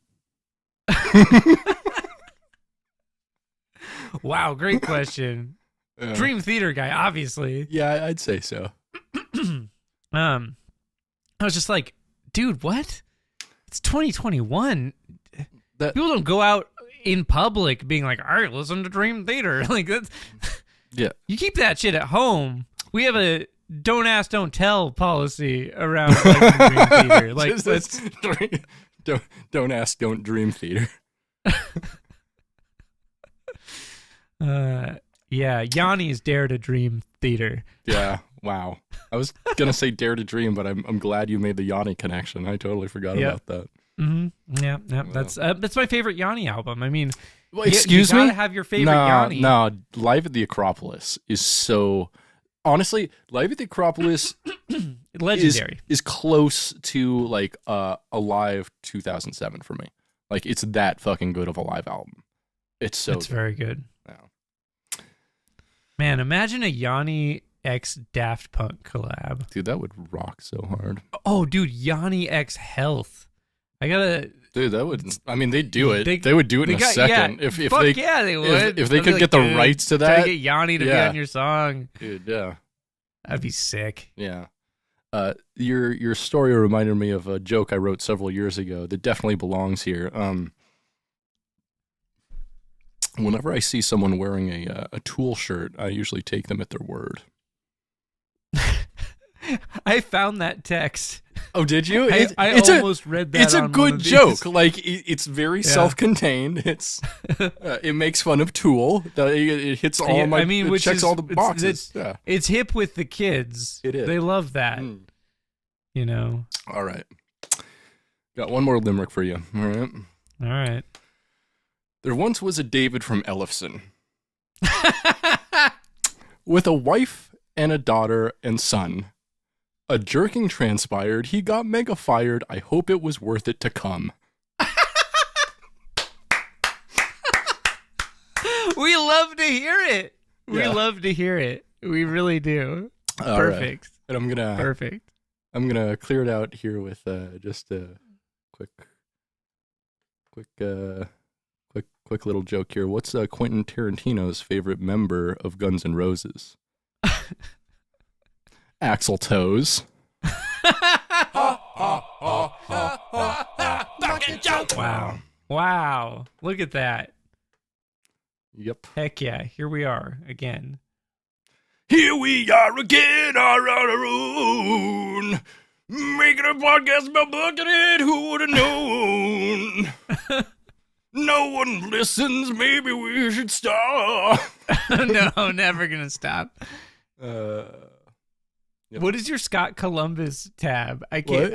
Wow, great question. Dream Theater guy, obviously. Yeah, I'd say so. I was just like, dude, what? It's 2021. People don't go out in public being like, all right, listen to Dream Theater. Like, that's, yeah. You keep that shit at home. We have a don't ask, don't tell policy around Dream Theater. Like, don't ask, don't dream theater. Yeah, Yanni's Dare to Dream Theater. Yeah, wow. I was gonna say Dare to Dream, but I'm glad you made the Yanni connection. I totally forgot about that. Mm-hmm. Yeah. That's my favorite Yanni album. I mean, well, excuse me, you gotta have your favorite Yanni. No, Live at the Acropolis is so. Honestly, Live at the Acropolis legendary is close to like a live 2007 for me. Like, it's that fucking good of a live album. It's very good. Yeah. Man, imagine a Yanni X Daft Punk collab. Dude, that would rock so hard. Oh, dude, Yanni X Health. Dude, that would. I mean, they'd do it. They would do it in a second. Yeah, they If would. they could get the rights to that. Try to get Yanni to be on your song. Dude, yeah. That'd be sick. Yeah. Your story reminded me of a joke I wrote several years ago that definitely belongs here. Whenever I see someone wearing a Tool shirt, I usually take them at their word. I found that text. Oh, did you? I almost read that. It's a good joke. Like, it's very self-contained. It makes fun of Tool. It hits all my. I mean, it checks all the boxes. It's hip with the kids. It is. They love that. You know. All right. Got one more limerick for you. All right. All right. There once was a David from Ellefson with a wife and a daughter and son. A jerking transpired. He got mega fired. I hope it was worth it to come. We love to hear it. We love to hear it. We really do. Perfect. Right. And Perfect. I'm gonna clear it out here with just a quick little joke here. What's Quentin Tarantino's favorite member of Guns N' Roses? Axel Toes. Wow. Look at that. Yep. Heck yeah. Here we are again. Here we are again, on our own. Making a podcast about Buckethead. Who would have known? No one listens. Maybe we should stop. No, never gonna stop. Yep. What is your Scott Columbus tab? I can't.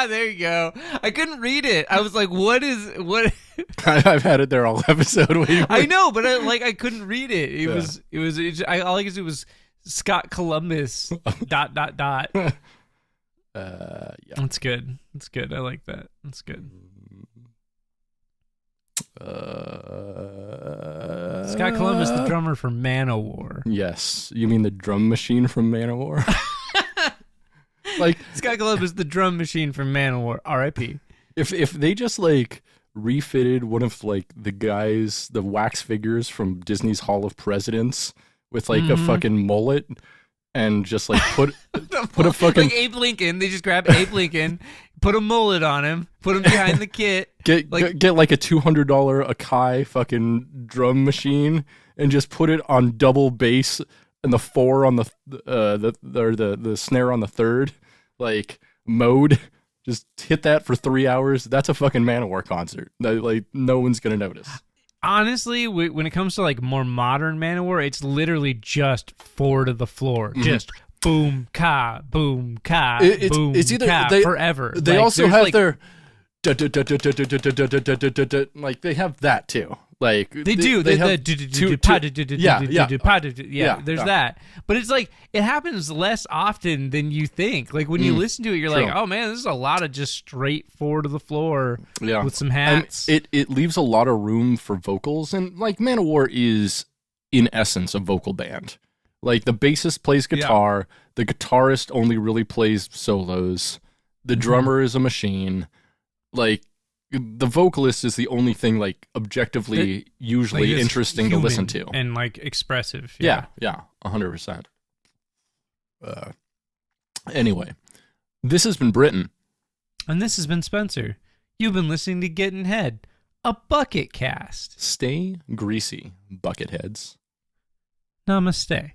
There you go. I couldn't read it. I was like, what? I've had it there all episode. I know, but I couldn't read it. All I could do was Scott Columbus ... Yeah. That's good. That's good. I like that. That's good. Scott Columbus, the drummer for Manowar. Yes. You mean the drum machine from Manowar? Like, Scott Columbus, the drum machine from Manowar. R.I.P. If they just like refitted one of like the wax figures from Disney's Hall of Presidents with like a fucking mullet and just like put a fucking like Abe Lincoln, they just grab Abe Lincoln, put a mullet on him, put him behind the kit, get like a $200 Akai fucking drum machine and just put it on double bass and the 4 on the snare on the 3rd, like mode. Just hit that for 3 hours. That's a fucking Manowar concert. Like, no one's gonna notice. Honestly, when it comes to like more modern Manowar, it's literally just 4 to the floor, just boom ka, boom ka, boom it's either ka, forever. They also have like they have that too. Like they do. They have yeah. There's that, but it's like it happens less often than you think. Like when you listen to it, you're like, oh man, this is a lot of just straight four to the floor with some hats. And it leaves a lot of room for vocals, and like Manowar is in essence a vocal band. Like the bassist plays guitar, the guitarist only really plays solos, the drummer is a machine. Like the vocalist is the only thing like objectively usually interesting to listen to and like expressive. Yeah, 100%. Anyway, this has been Britton. And this has been Spenser. You've been listening to Gettin' Head, a Bucketcast. Stay greasy, Bucketheads. Namaste.